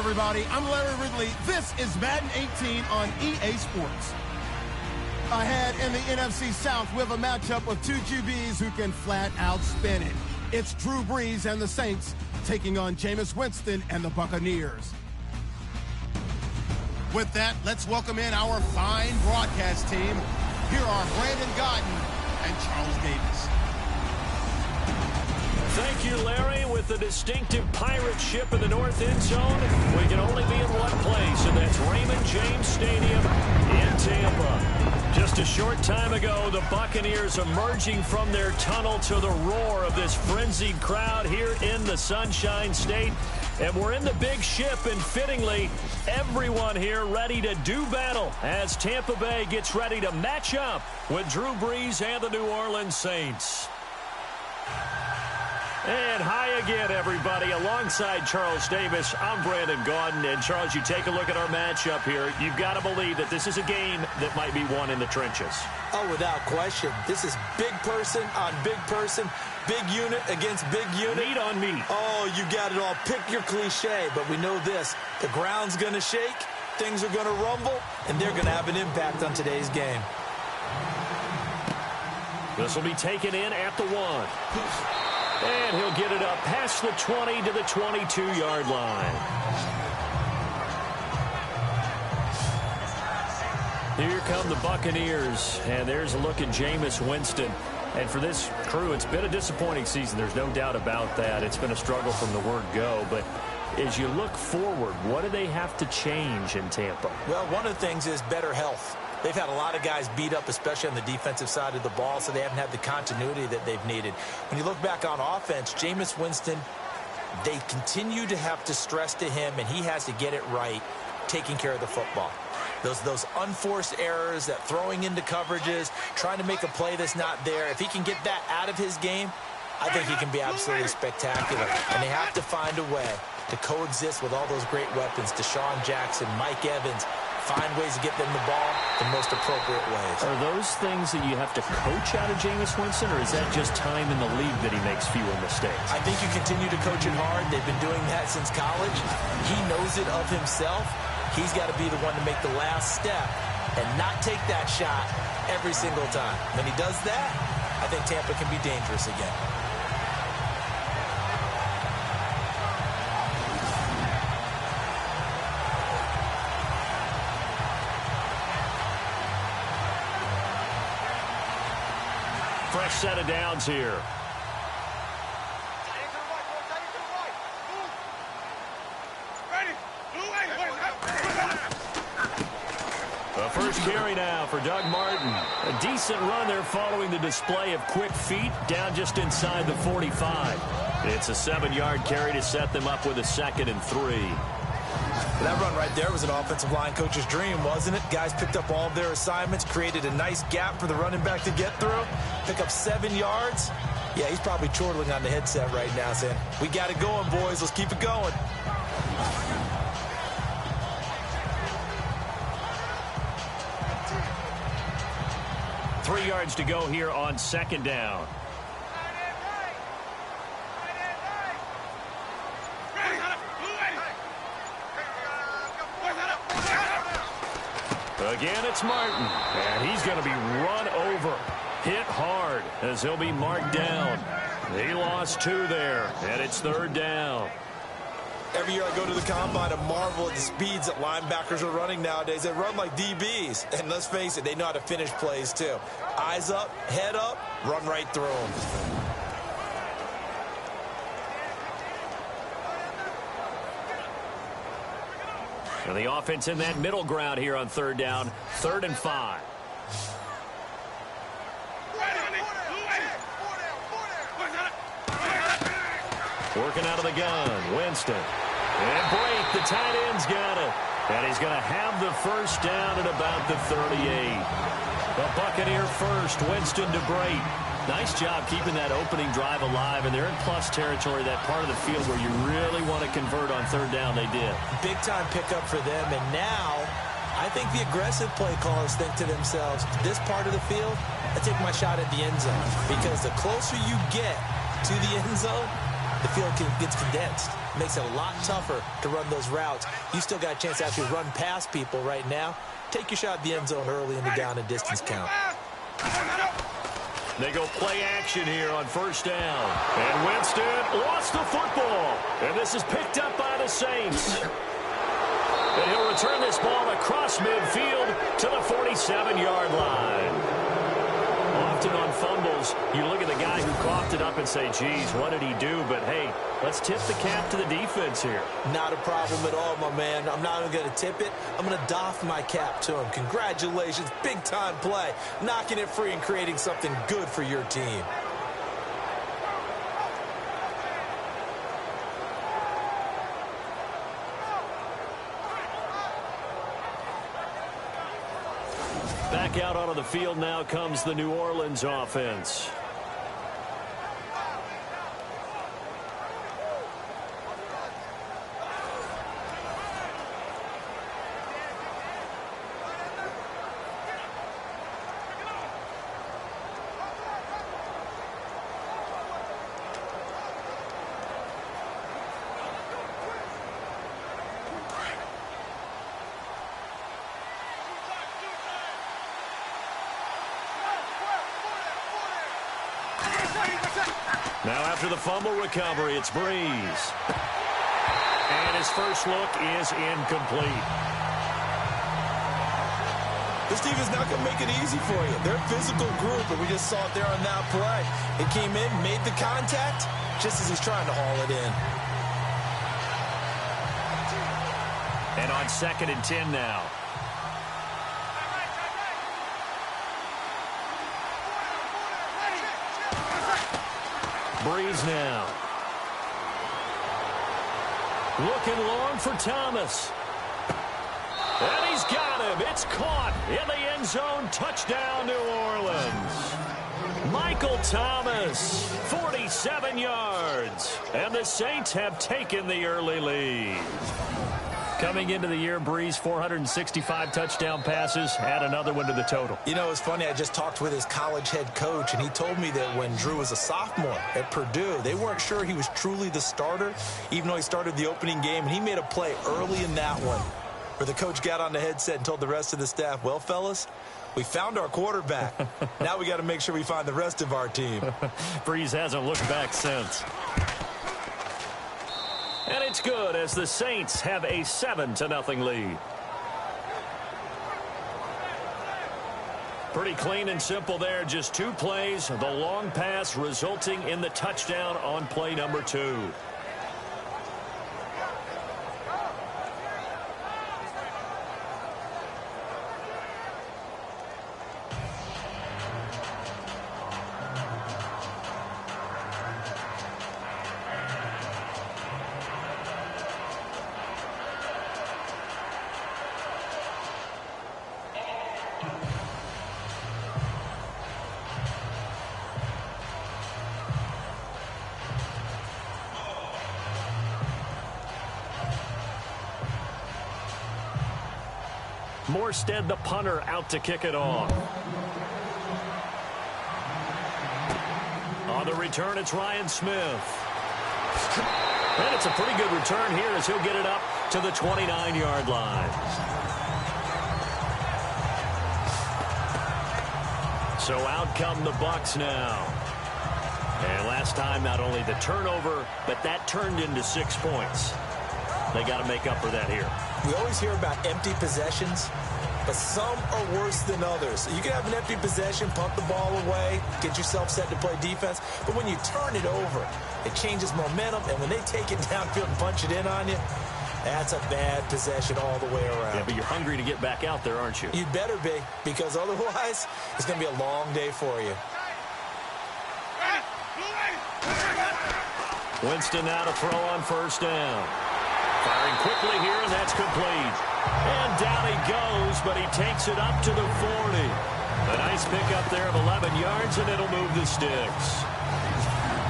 everybody. I'm Larry Ridley. This is Madden 18 on EA Sports. Ahead in the NFC South, we have a matchup of two QBs who can flat out spin it. It's Drew Brees and the Saints taking on Jameis Winston and the Buccaneers. With that, let's welcome in our fine broadcast team. Here are Brandon Gaudin and Charles Davis. Thank you, Larry. With the distinctive pirate ship in the north end zone, we can only be in one place, and that's Raymond James Stadium in Tampa. Just a short time ago, the Buccaneers emerging from their tunnel to the roar of this frenzied crowd here in the Sunshine State. And we're in the big ship, and fittingly, everyone here ready to do battle as Tampa Bay gets ready to match up with Drew Brees and the New Orleans Saints. And hi again, everybody. Alongside Charles Davis, I'm Brandon Gaudin. And, Charles, you take a look at our matchup here. You've got to believe that this is a game that might be won in the trenches. Oh, without question. This is big person on big person, big unit against big unit. Meat on meat. Oh, you got it all. Pick your cliche, but we know this. The ground's going to shake, things are going to rumble, and they're going to have an impact on today's game. This will be taken in at the 1. And he'll get it up past the 20 to the 22-yard line. Here come the Buccaneers, and there's a look at Jameis Winston. And for this crew, it's been a disappointing season. There's no doubt about that. It's been a struggle from the word go. But as you look forward, what do they have to change in Tampa? Well, one of the things is better health. They've had a lot of guys beat up, especially on the defensive side of the ball, so they haven't had the continuity that they've needed. When you look back on offense, Jameis Winston, they continue to have to stress to him, and he has to get it right, taking care of the football. Those unforced errors, that throwing into coverages, trying to make a play that's not there. If he can get that out of his game, I think he can be absolutely spectacular. And they have to find a way to coexist with all those great weapons, Deshaun Jackson, Mike Evans, find ways to get them the ball the most appropriate ways. Are those things that you have to coach out of Jameis Winston, or is that just time in the league that he makes fewer mistakes? I think you continue to coach it hard. They've been doing that since college. He knows it of himself. He's got to be the one to make the last step and not take that shot every single time. When he does that, I think Tampa can be dangerous again. Fresh set of downs here. The first carry now for Doug Martin. A decent run there following the display of quick feet down just inside the 45. It's a 7-yard carry to set them up with a 2nd and 3. That run right there was an offensive line coach's dream, wasn't it? Guys picked up all of their assignments, created a nice gap for the running back to get through, pick up 7 yards. Yeah, he's probably chortling on the headset right now saying, we got it going, boys. Let's keep it going. Three yards to go here on 2nd down. Again, it's Martin, and he's going to be run over, hit hard, as he'll be marked down. He lost 2 there, and it's 3rd down. Every year I go to the combine and marvel at the speeds that linebackers are running nowadays. They run like DBs, and let's face it, they know how to finish plays too. Eyes up, head up, run right through them. And the offense in that middle ground here on 3rd down, 3rd and 5. Working out of the gun, Winston. And break, the tight end's got it. And he's going to have the first down at about the 38. The Buccaneer first, Winston to break. Nice job keeping that opening drive alive, and they're in plus territory, that part of the field where you really want to convert on 3rd down. They did. Big-time pickup for them, and now I think the aggressive play callers think to themselves, this part of the field, I take my shot at the end zone, because the closer you get to the end zone, the field gets condensed. Makes it a lot tougher to run those routes. You still got a chance to actually run past people right now. Take your shot at the end zone early in the down and distance count. They go play action here on first down. And Winston lost the football. And this is picked up by the Saints. And he'll return this ball across midfield to the 47-yard line. Often on fumbles, you look at the guy who coughed it up and say, geez, what did he do? But, hey, let's tip the cap to the defense here. Not a problem at all, my man. I'm not even going to tip it. I'm going to doff my cap to him. Congratulations. Big-time play. Knocking it free and creating something good for your team. Back out onto the field now comes the New Orleans offense. Now after the fumble recovery, it's Breeze. And his first look is incomplete. This team is not going to make it easy for you. They're a physical group, and we just saw it there on that play. It came in, made the contact, just as he's trying to haul it in. And on 2nd and 10 now. Breeze now. Looking long for Thomas. And he's got him. It's caught in the end zone. Touchdown, New Orleans. Michael Thomas, 47 yards. And the Saints have taken the early lead. Coming into the year, Breeze, 465 touchdown passes. Add another one to the total. You know, it's funny. I just talked with his college head coach, and he told me that when Drew was a sophomore at Purdue, they weren't sure he was truly the starter, even though he started the opening game. And he made a play early in that one where the coach got on the headset and told the rest of the staff, well, fellas, we found our quarterback. Now we got to make sure we find the rest of our team. Breeze hasn't looked back since. And it's good as the Saints have a 7-0 lead. Pretty clean and simple there. Just 2 plays. The long pass resulting in the touchdown on play number 2. Morstead, the punter, out to kick it off. On the return, it's Ryan Smith. And it's a pretty good return here as he'll get it up to the 29-yard line. So out come the Bucs now. And last time, not only the turnover, but that turned into 6 points. They got to make up for that here. We always hear about empty possessions, but some are worse than others. You can have an empty possession, pump the ball away, get yourself set to play defense, but when you turn it over, it changes momentum, and when they take it downfield and punch it in on you, that's a bad possession all the way around. Yeah, but you're hungry to get back out there, aren't you? You'd better be, because otherwise, it's going to be a long day for you. Winston now to throw on first down. Firing quickly here, and that's complete. And down he goes, but he takes it up to the 40. A nice pickup there of 11 yards, and it'll move the sticks.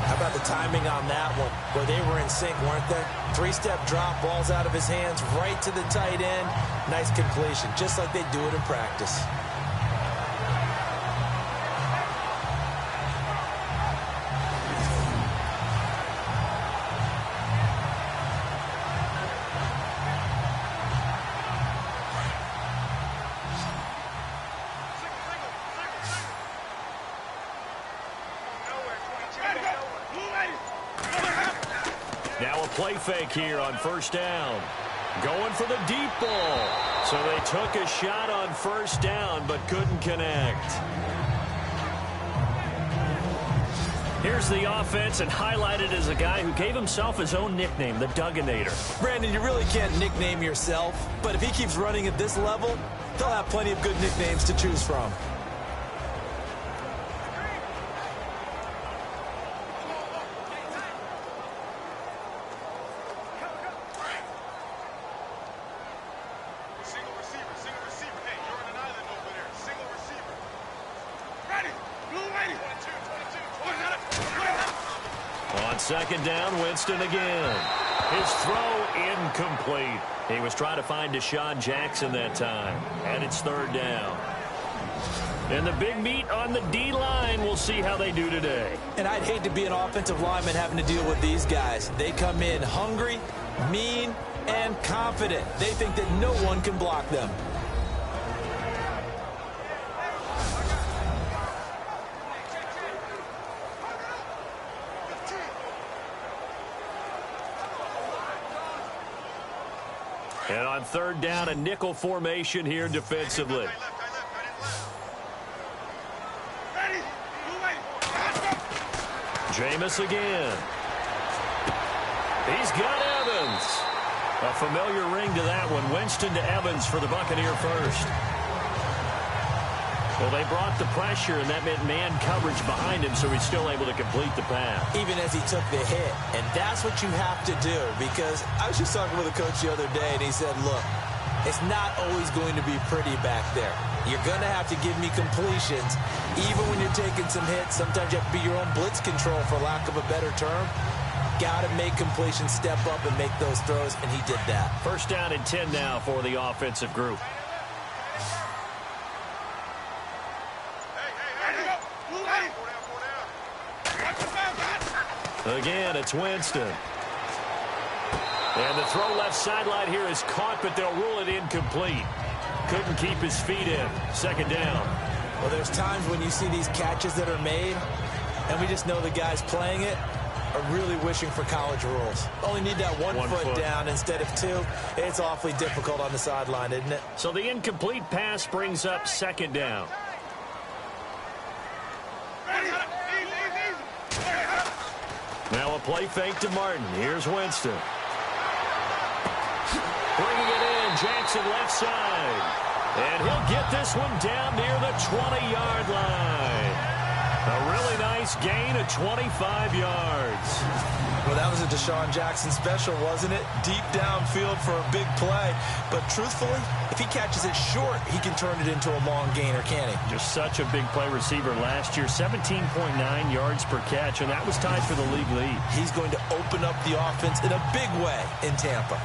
How about the timing on that one, where they were in sync, weren't they? 3-step drop, ball's out of his hands, right to the tight end. Nice completion, just like they do it in practice. Now a play fake here on first down. Going for the deep ball. So they took a shot on first down but couldn't connect. Here's the offense, and highlighted as a guy who gave himself his own nickname, the Dugginator. Brandon, you really can't nickname yourself, but if he keeps running at this level, they'll have plenty of good nicknames to choose from. Second down, Winston again. His throw incomplete. He was trying to find Deshaun Jackson that time. And it's third down. And the big meat on the D-line. We'll see how they do today. And I'd hate to be an offensive lineman having to deal with these guys. They come in hungry, mean, and confident. They think that no one can block them. And on third down, a nickel formation here defensively. Jameis again. He's got Evans. A familiar ring to that one. Winston to Evans for the Buccaneer first. Well, they brought the pressure, and that meant man coverage behind him, so he's still able to complete the pass. Even as he took the hit. And that's what you have to do, because I was just talking with a coach the other day, and he said, look, it's not always going to be pretty back there. You're going to have to give me completions. Even when you're taking some hits, sometimes you have to be your own blitz control, for lack of a better term. Got to make completions, step up, and make those throws, and he did that. First down and 10 now for the offensive group. Again, it's Winston. And the throw left sideline here is caught, but they'll rule it incomplete. Couldn't keep his feet in. Second down. Well, there's times when you see these catches that are made, and we just know the guys playing it are really wishing for college rules. Only need that one foot down instead of two. It's awfully difficult on the sideline, isn't it? So the incomplete pass brings up second down. Now a play fake to Martin. Here's Winston. Bringing it in, Jackson left side. And he'll get this one down near the 20-yard line. A really nice gain of 25 yards. Well, that was a Deshaun Jackson special, wasn't it? Deep downfield for a big play. But truthfully, if he catches it short, he can turn it into a long gainer, can't he? Just such a big play receiver last year. 17.9 yards per catch, and that was tied for the league lead. He's going to open up the offense in a big way in Tampa.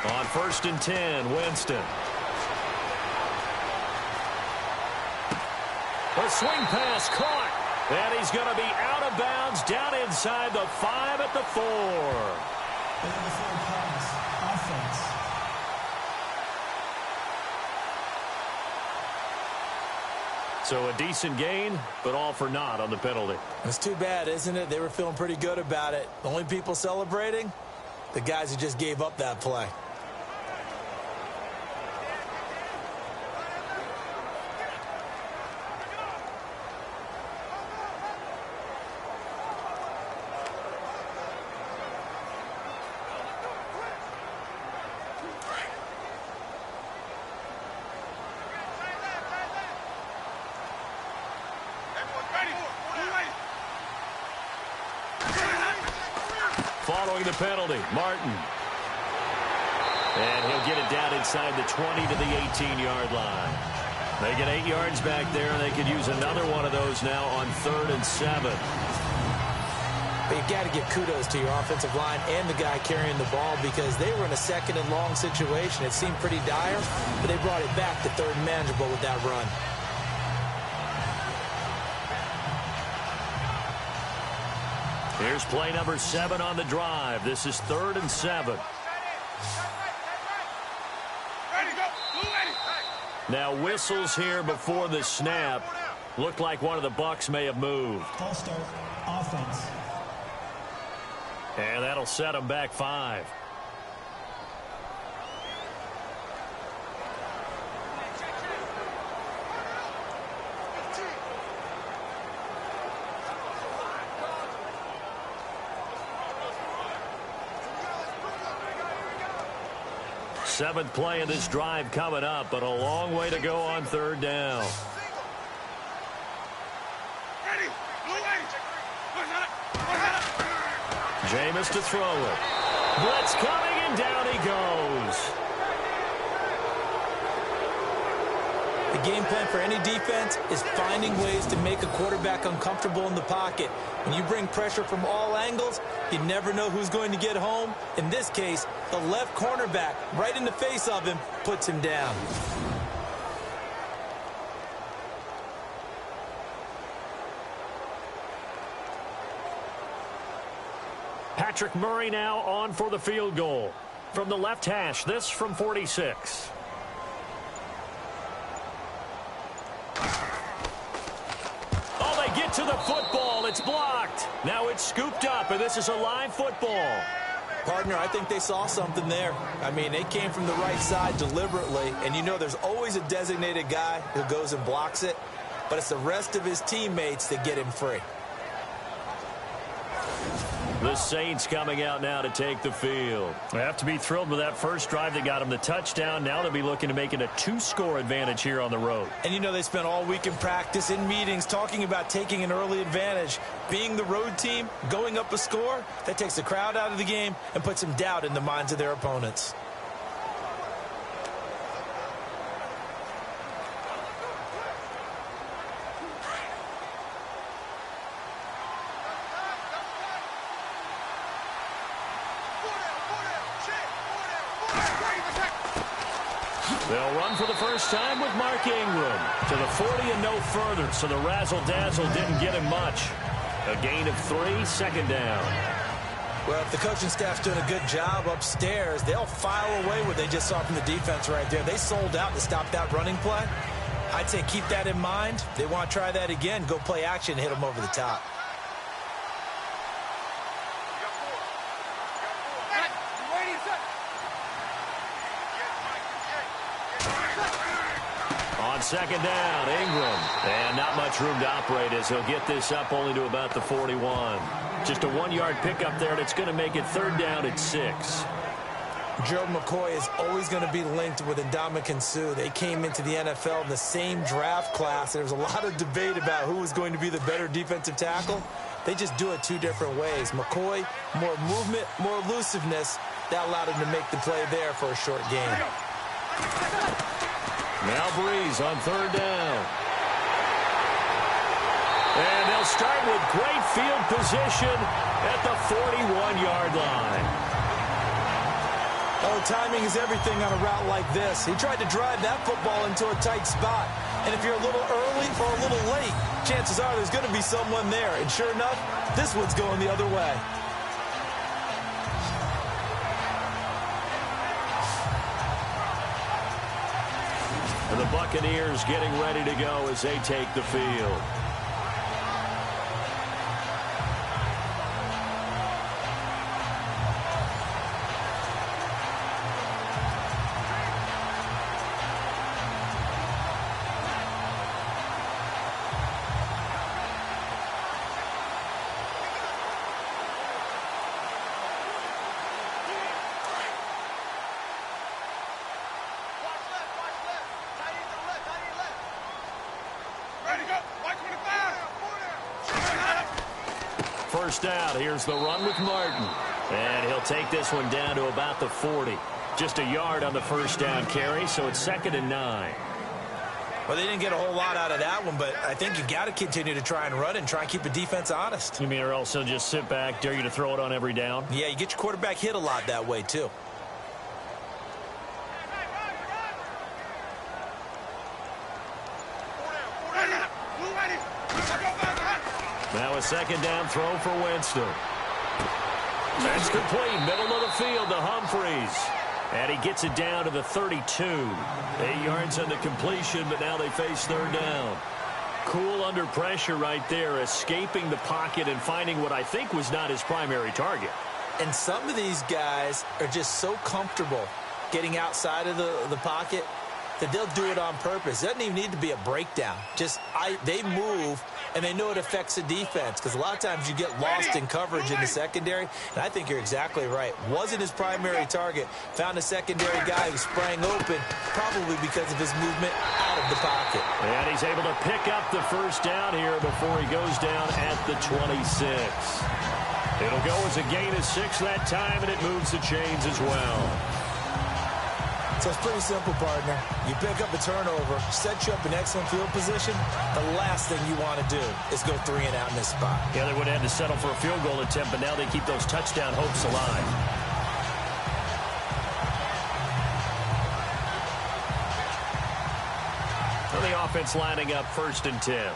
On first and 10, Winston. A swing pass caught. And he's going to be out of bounds down inside the 5 at the 4. So a decent gain, but all for naught on the penalty. It's too bad, isn't it? They were feeling pretty good about it. The only people celebrating, the guys who just gave up that play. Following the penalty, Martin. And he'll get it down inside the 20 to the 18-yard line. They get 8 yards back there, and they could use another one of those now on 3rd and 7. But you've got to give kudos to your offensive line and the guy carrying the ball, because they were in a 2nd and long situation. It seemed pretty dire, but they brought it back to 3rd and manageable with that run. Here's play number 7 on the drive. This is 3rd and 7. Now whistles here before the snap. Looked like one of the Bucs may have moved. False start, offense. And that'll set them back 5. Seventh play of this drive coming up, but a long way to go on 3rd down. Jameis to throw it. Blitz coming, and down he goes. The game plan for any defense is finding ways to make a quarterback uncomfortable in the pocket. When you bring pressure from all angles, you never know who's going to get home. In this case, the left cornerback, right in the face of him, puts him down. Patrick Murray now on for the field goal. From the left hash, this from 46. Oh, they get to the football. It's blocked. Now it's scooped up, and this is a live football. Partner, I think they saw something there. I mean, they came from the right side deliberately, and you know there's always a designated guy who goes and blocks it, but it's the rest of his teammates that get him free. The Saints coming out now to take the field. They have to be thrilled with that first drive that got them the touchdown. Now they'll be looking to make it a 2-score advantage here on the road. And you know they spent all week in practice, in meetings, talking about taking an early advantage. Being the road team, going up a score, that takes the crowd out of the game and puts some doubt in the minds of their opponents. They'll run for the first time with Mark Ingram to the 40 and no further, so the razzle-dazzle didn't get him much. A gain of 3, 2nd down. Well, if the coaching staff's doing a good job upstairs, they'll file away what they just saw from the defense right there. They sold out to stop that running play. I'd say keep that in mind. They want to try that again. Go play action and hit them over the top. On 2nd down, Ingram. And not much room to operate as he'll get this up only to about the 41. Just a 1-yard pickup there, and it's going to make it 3rd down at 6. Joe McCoy is always going to be linked with Ndamukong Suh. They came into the NFL in the same draft class. There's a lot of debate about who was going to be the better defensive tackle. They just do it 2 different ways. McCoy, more movement, more elusiveness. That allowed him to make the play there for a short gain. Now Breeze on 3rd down. And they'll start with great field position at the 41-yard line. Oh, timing is everything on a route like this. He tried to drive that football into a tight spot. And if you're a little early or a little late, chances are there's going to be someone there. And sure enough, this one's going the other way. And the Buccaneers getting ready to go as they take the field. First out, here's the run with Martin. And he'll take this one down to about the 40. Just a yard on the first down carry, so it's 2nd and 9. Well, they didn't get a whole lot out of that one, but I think you got to continue to try and run and try and keep the defense honest. You mean or else they'll just sit back, dare you to throw it on every down? Yeah, you get your quarterback hit a lot that way, too. Now a second down throw for Winston. That's complete. Middle of the field to Humphries. And he gets it down to the 32. 8 yards on the completion, but now they face third down. Cool under pressure right there, escaping the pocket and finding what I think was not his primary target. And some of these guys are just so comfortable getting outside of the pocket that they'll do it on purpose. It doesn't even need to be a breakdown. They move, and they know it affects the defense, because a lot of times you get lost in coverage in the secondary, and I think you're exactly right. Wasn't his primary target. Found a secondary guy who sprang open, probably because of his movement out of the pocket. And he's able to pick up the first down here before he goes down at the 26. It'll go as a gain of 6 that time, and it moves the chains as well. So it's pretty simple, partner. You pick up a turnover, set you up in excellent field position. The last thing you want to do is go 3 and out in this spot. Yeah, they would have had to settle for a field goal attempt, but now they keep those touchdown hopes alive. So the offense lining up 1st and 10.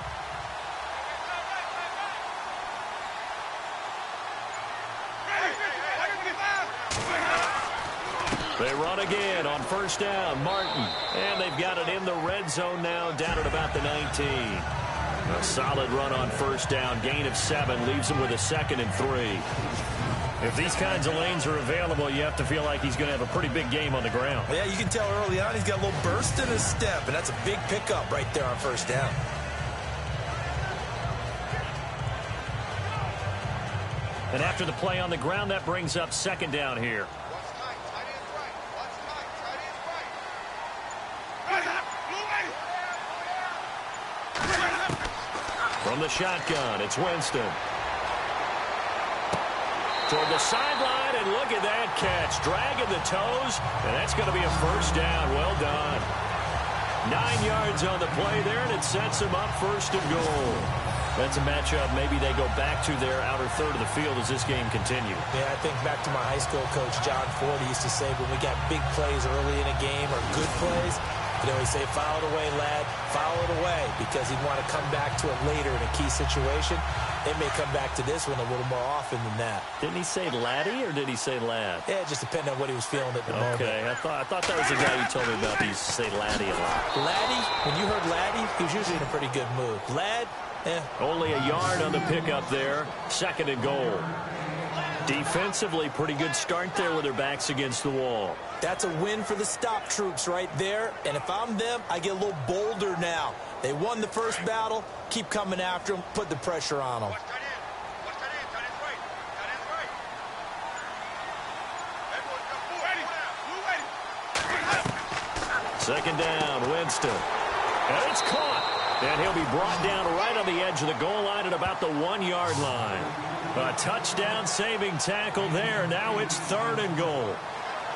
They run again on 1st down. Martin. And they've got it in the red zone now, down at about the 19. A solid run on 1st down. Gain of 7 leaves him with a 2nd and 3. If these kinds of lanes are available, you have to feel like he's going to have a pretty big game on the ground. Yeah, you can tell early on he's got a little burst in his step, and that's a big pickup right there on 1st down. And after the play on the ground, that brings up 2nd down here. From the shotgun, it's Winston. Toward the sideline, and look at that catch. Dragging the toes, and that's going to be a 1st down. Well done. 9 yards on the play there, and it sets him up 1st and goal. That's a matchup maybe they go back to their outer third of the field as this game continues. Yeah, I think back to my high school coach, John Ford. He used to say when we got big plays early in a game or good plays, he'd always say, foul it away, lad, foul it away, because he'd want to come back to it later in a key situation. They may come back to this one a little more often than that. Didn't he say laddie or did he say lad? Yeah, it just depended on what he was feeling at the moment. Okay, I thought that was the guy you told me about. He used to say laddie a lot. Laddie, when you heard laddie, he was usually in a pretty good mood. Lad, only a yard on the pickup there. 2nd and goal. Defensively, pretty good start there with their backs against the wall. That's a win for the stop troops right there. And if I'm them, I get a little bolder now. They won the first battle. Keep coming after them. Put the pressure on them. 2nd down, Winston. And it's caught. And he'll be brought down right on the edge of the goal line at about the 1-yard line. A touchdown-saving tackle there. Now it's 3rd and goal.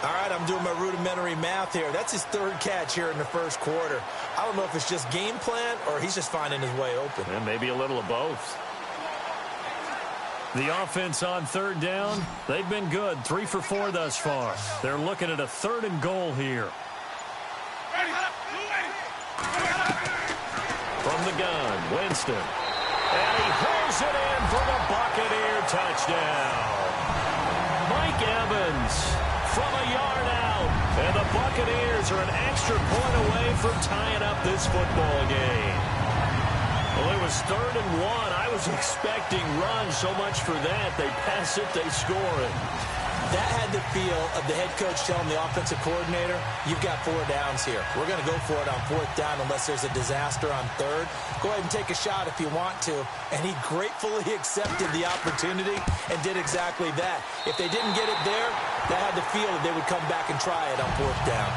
All right, I'm doing my rudimentary math here. That's his 3rd catch here in the 1st quarter. I don't know if it's just game plan or he's just finding his way open. And maybe a little of both. The offense on 3rd down, they've been good. 3 for 4 thus far. They're looking at a 3rd and goal here. From the gun, Winston. And he hauls it in for the Buccaneer touchdown. Mike Evans from a yard out. And the Buccaneers are an extra point away from tying up this football game. Well, it was 3rd and 1. I was expecting runs. So much for that. They pass it, they score it. That had the feel of the head coach telling the offensive coordinator, you've got 4 downs here. We're going to go for it on 4th down unless there's a disaster on 3rd. Go ahead and take a shot if you want to. And he gratefully accepted the opportunity and did exactly that. If they didn't get it there, that had the feel that they would come back and try it on 4th down.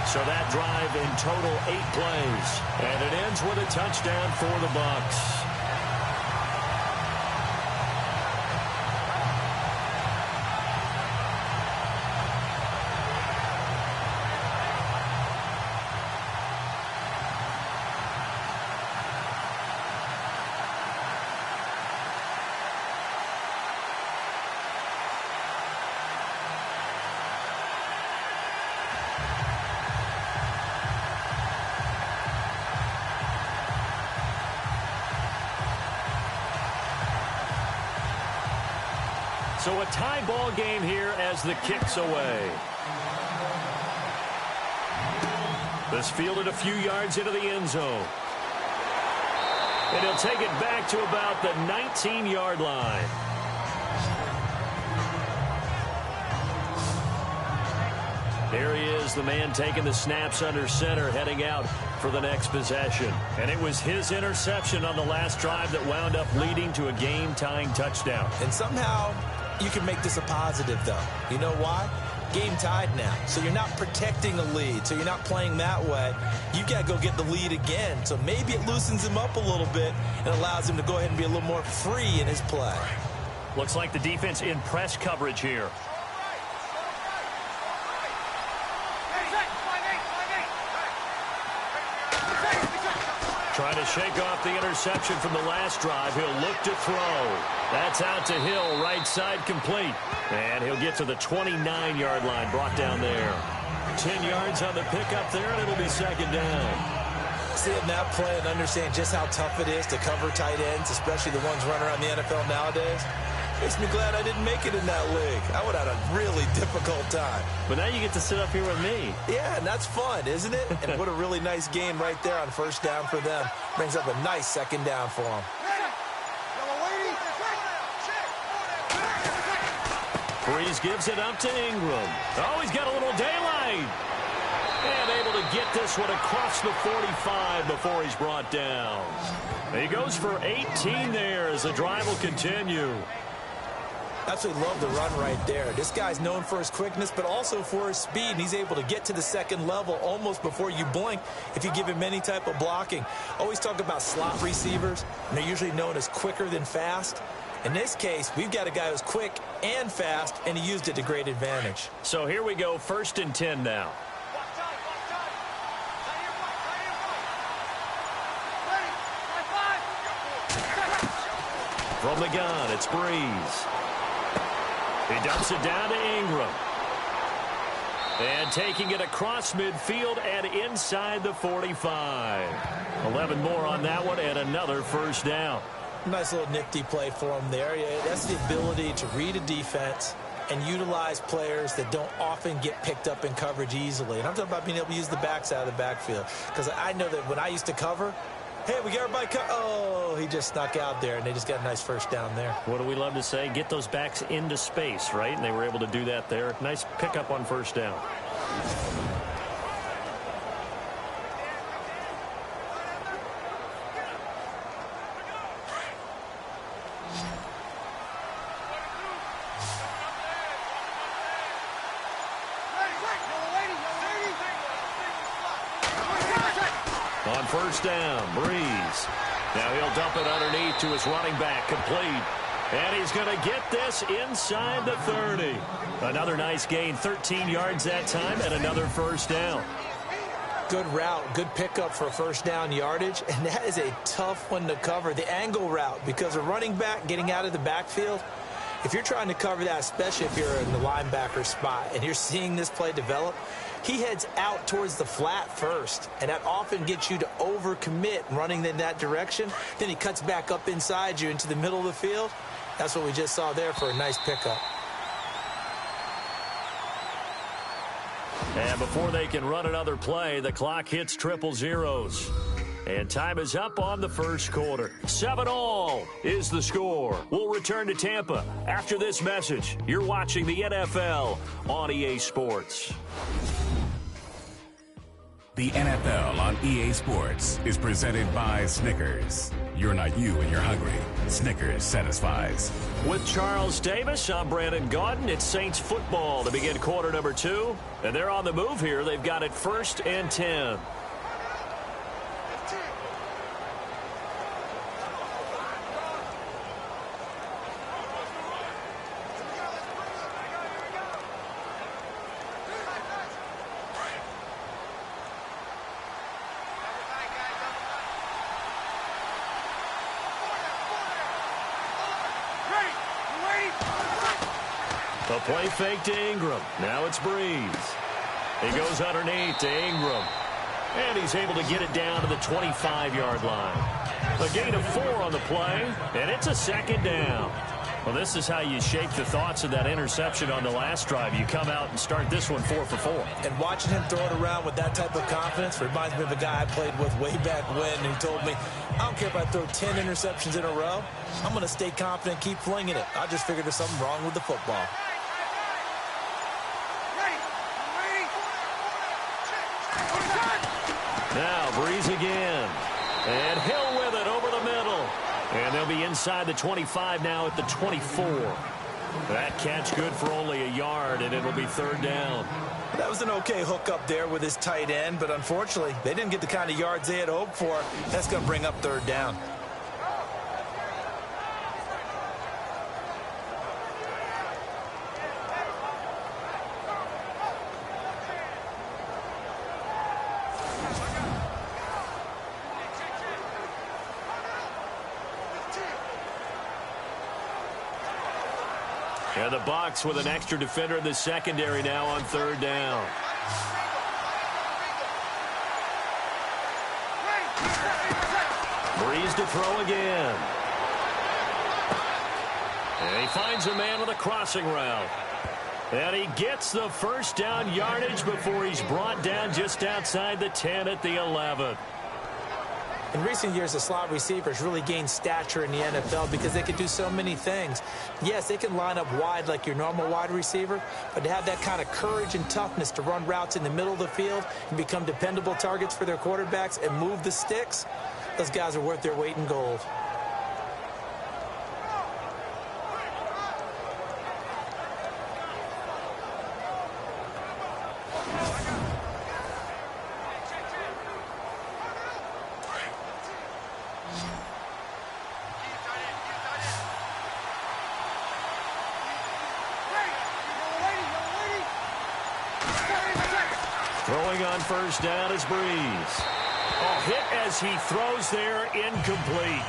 So that drive in total 8 plays. And it ends with a touchdown for the Bucs. So a tie ball game here as the kick's away. This fielded a few yards into the end zone. And he'll take it back to about the 19-yard line. There he is, the man taking the snaps under center, heading out for the next possession. And it was his interception on the last drive that wound up leading to a game-tying touchdown. And somehow you can make this a positive, though. You know why? Game tied now. So you're not protecting a lead. So you're not playing that way. You've got to go get the lead again. So maybe it loosens him up a little bit and allows him to go ahead and be a little more free in his play. Looks like the defense in press coverage here. Trying to shake off the interception from the last drive. He'll look to throw. That's out to Hill, right side complete. And he'll get to the 29-yard line, brought down there. 10 yards on the pickup there, and it'll be second down. Seeing that play and understand just how tough it is to cover tight ends, especially the ones running around the NFL nowadays, makes me glad I didn't make it in that league. I would have had a really difficult time. But now you get to sit up here with me. Yeah, and that's fun, isn't it? And what a really nice game right there on first down for them. Brings up a nice second down for them. Breeze gives it up to Ingram. Oh, he's got a little daylight. And able to get this one across the 45 before he's brought down. He goes for 18 there as the drive will continue. Absolutely love the run right there. This guy's known for his quickness, but also for his speed. And he's able to get to the second level almost before you blink if you give him any type of blocking. Always talk about slot receivers, and they're usually known as quicker than fast. In this case, we've got a guy who's quick and fast, and he used it to great advantage. So here we go, 1st and 10 now. From the gun, it's Breeze. He dumps it down to Ingram. And taking it across midfield and inside the 45. 11 more on that one and another first down. Nice little nifty play for him there. Yeah, that's the ability to read a defense and utilize players that don't often get picked up in coverage easily. And I'm talking about being able to use the backs out of the backfield. Because I know that when I used to cover, hey, we got everybody cut. Oh, he just snuck out there, and they just got a nice first down there. What do we love to say? Get those backs into space, right? And they were able to do that there. Nice pickup on first down. On first down, Breeze. Now he'll dump it underneath to his running back, complete. And he's going to get this inside the 30. Another nice gain, 13 yards that time, and another first down. Good route, good pickup for first down yardage, and that is a tough one to cover, the angle route, because a running back getting out of the backfield, if you're trying to cover that, especially if you're in the linebacker spot and you're seeing this play develop, he heads out towards the flat first, and that often gets you to overcommit running in that direction. Then he cuts back up inside you into the middle of the field. That's what we just saw there for a nice pickup. And before they can run another play, the clock hits triple zeros. And time is up on the first quarter. 7-all is the score. We'll return to Tampa after this message. You're watching the NFL on EA Sports. The NFL on EA Sports is presented by Snickers. You're not you and you're hungry. Snickers satisfies. With Charles Davis, I'm Brandon Gaudin. It's Saints football to begin quarter number 2. And they're on the move here. They've got it 1st and 10. The play fake to Ingram. Now it's Breeze. He goes underneath to Ingram. And he's able to get it down to the 25-yard line. A gain of 4 on the play, and it's a second down. Well, this is how you shape the thoughts of that interception on the last drive. You come out and start this one 4 for 4. And watching him throw it around with that type of confidence reminds me of a guy I played with way back when who told me, I don't care if I throw 10 interceptions in a row. I'm going to stay confident and keep flinging it. I just figured there's something wrong with the football. Now, Breeze again. And Hill with it over the middle. And they'll be inside the 25 now at the 24. That catch good for only a yard, and it'll be 3rd down. That was an okay hook up there with his tight end, but unfortunately, they didn't get the kind of yards they had hoped for. That's going to bring up 3rd down. And the Bucs with an extra defender in the secondary now on 3rd down. Breeze to throw again. And he finds a man with a crossing route. And he gets the 1st down yardage before he's brought down just outside the 10 at the 11. In recent years, the slot receivers really gained stature in the NFL because they can do so many things. Yes, they can line up wide like your normal wide receiver, but to have that kind of courage and toughness to run routes in the middle of the field and become dependable targets for their quarterbacks and move the sticks, those guys are worth their weight in gold. Throwing on 1st down is Breeze. Oh, hit as he throws there, incomplete.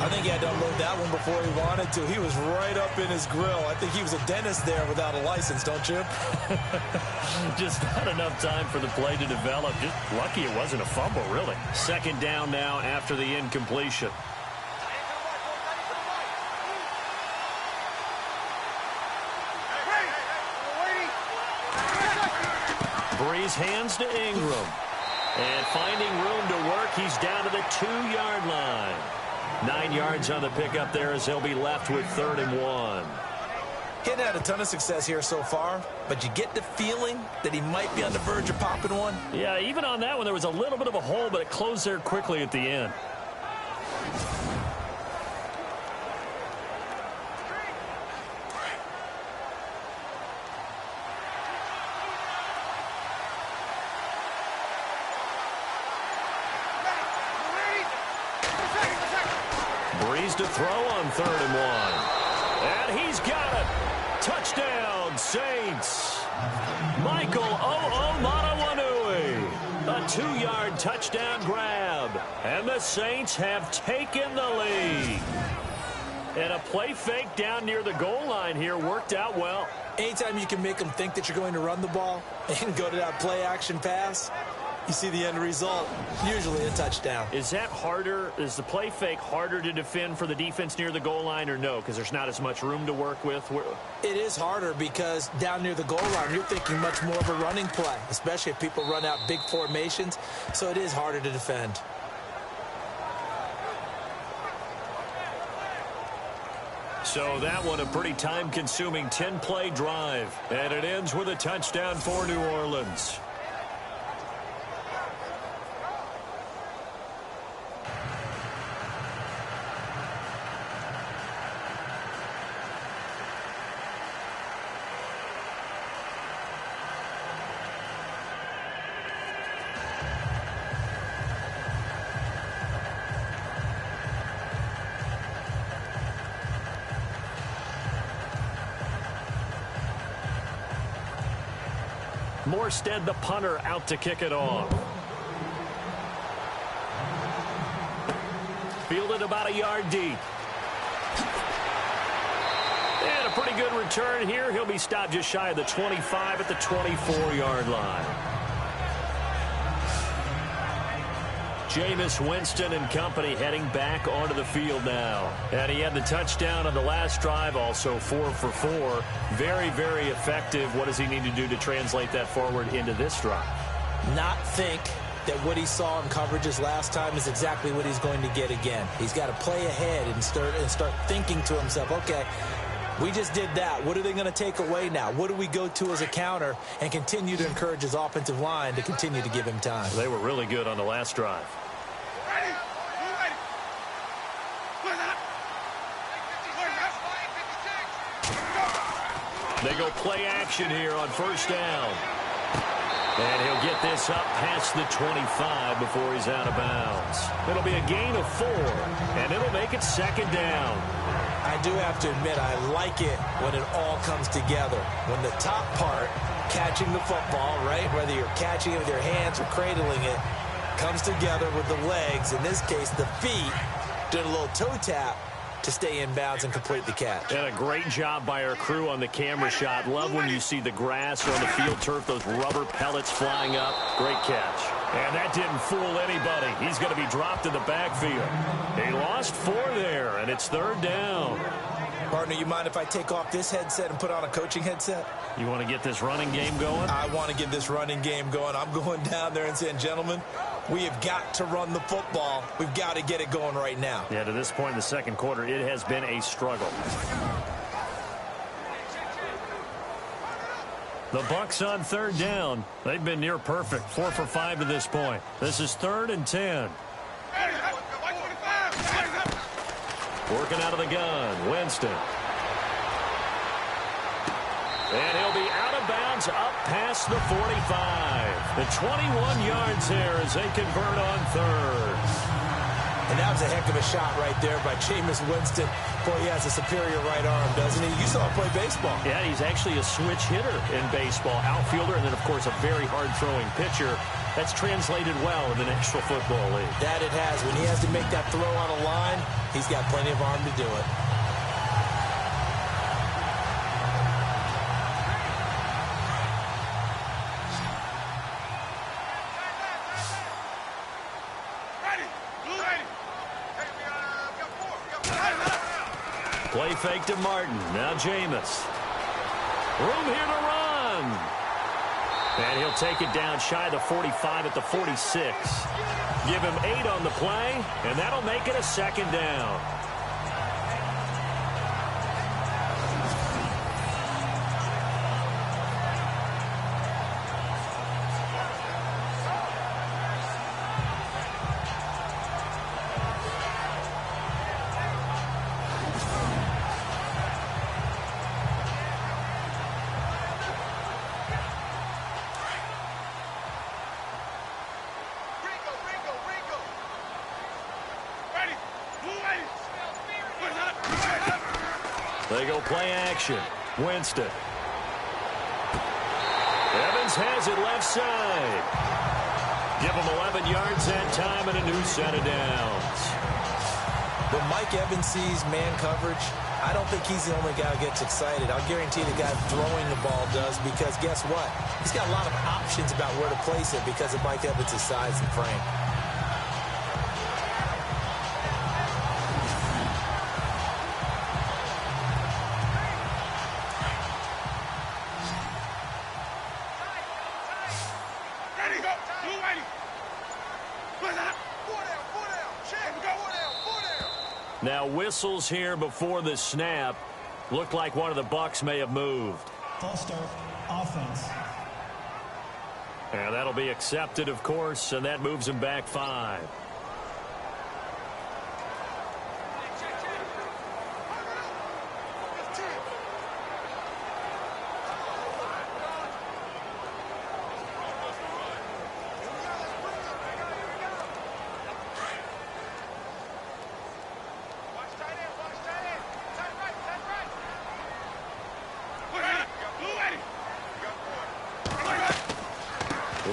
I think he had to unload that one before he wanted to. He was right up in his grill. I think he was a dentist there without a license, don't you? Just not enough time for the play to develop. Just lucky it wasn't a fumble, really. 2nd down now after the incompletion. Breeze hands to Ingram. And finding room to work, he's down to the 2-yard line. 9 yards on the pickup there as he'll be left with 3rd and 1. He hadn't had a ton of success here so far, but you get the feeling that he might be on the verge of popping one. Yeah, even on that one, there was a little bit of a hole, but it closed there quickly at the end. Breeze to throw on 3rd and 1. And he's got it. Touchdown, Saints. Michael O'Matawanui. A 2-yard touchdown grab. And the Saints have taken the lead. And a play fake down near the goal line here worked out well. Anytime you can make them think that you're going to run the ball and go to that play-action pass, you see the end result, usually a touchdown. Is that harder? Is the play fake harder to defend for the defense near the goal line or no? Because there's not as much room to work with? It is harder because down near the goal line, you're thinking much more of a running play, especially if people run out big formations. So it is harder to defend. So that one a pretty time-consuming 10-play drive. And it ends with a touchdown for New Orleans. Morstead, the punter, out to kick it off. Fielded about a yard deep. And a pretty good return here. He'll be stopped just shy of the 25 at the 24-yard line. Jameis Winston and company heading back onto the field now. And he had the touchdown on the last drive, also 4 for 4. Very, very effective. What does he need to do to translate that forward into this drive? Not think that what he saw in coverages last time is exactly what he's going to get again. He's got to play ahead and start thinking to himself, okay, we just did that. What are they going to take away now? What do we go to as a counter? And continue to encourage his offensive line to continue to give him time. They were really good on the last drive. They go play action here on first down. And he'll get this up past the 25 before he's out of bounds. It'll be a gain of 4, and it'll make it second down. I do have to admit, I like it when it all comes together. When the top part, catching the football, right, whether you're catching it with your hands or cradling it, comes together with the legs, in this case the feet, doing a little toe tap to stay in bounds and complete the catch. And a great job by our crew on the camera shot. Love when you see the grass on the field turf, those rubber pellets flying up. Great catch. And that didn't fool anybody. He's going to be dropped in the backfield. He lost 4 there, and it's third down. Partner, you mind if I take off this headset and put on a coaching headset? You want to get this running game going? I want to get this running game going. I'm going down there and saying, gentlemen, we have got to run the football. We've got to get it going right now. Yeah, to this point in the second quarter, it has been a struggle. The Bucs on third down. They've been near perfect. 4 for 5 to this point. This is 3rd and 10. Working out of the gun, Winston. And he'll be out of bounds up past the 45. The 21 yards there as they convert on third. And that was a heck of a shot right there by Jameis Winston. Boy, he has a superior right arm, doesn't he? You saw him play baseball. Yeah, he's actually a switch hitter in baseball. Outfielder, and then, of course, a very hard-throwing pitcher. That's translated well in the National Football League. That it has. When he has to make that throw on a line, he's got plenty of arm to do it. Play fake to Martin. Now Jameis. Room here to run. And he'll take it down shy of the 45 at the 46. Give him 8 on the play, and that'll make it a second down. They go play action. Winston. Evans has it left side. Give him 11 yards that time and a new set of downs. When Mike Evans sees man coverage, I don't think he's the only guy who gets excited. I'll guarantee the guy throwing the ball does, because guess what? He's got a lot of options about where to place it because of Mike Evans' size and frame. Now whistles here before the snap. Looked like one of the Bucs may have moved. False start, offense. And that'll be accepted, of course, and that moves him back 5.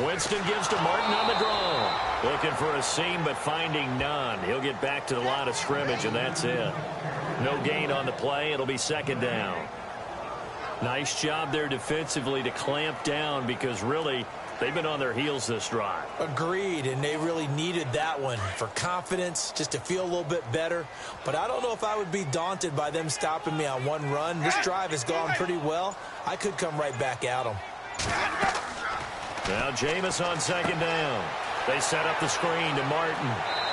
Winston gives to Martin on the draw. Looking for a seam, but finding none. He'll get back to the line of scrimmage, and that's it. No gain on the play. It'll be second down. Nice job there defensively to clamp down, because really They've been on their heels this drive. Agreed, and they really needed that one for confidence, just to feel a little bit better. But I don't know if I would be daunted by them stopping me on one run. This drive has gone pretty well. I could come right back at them. Now Jameis on second down. They set up the screen to Martin,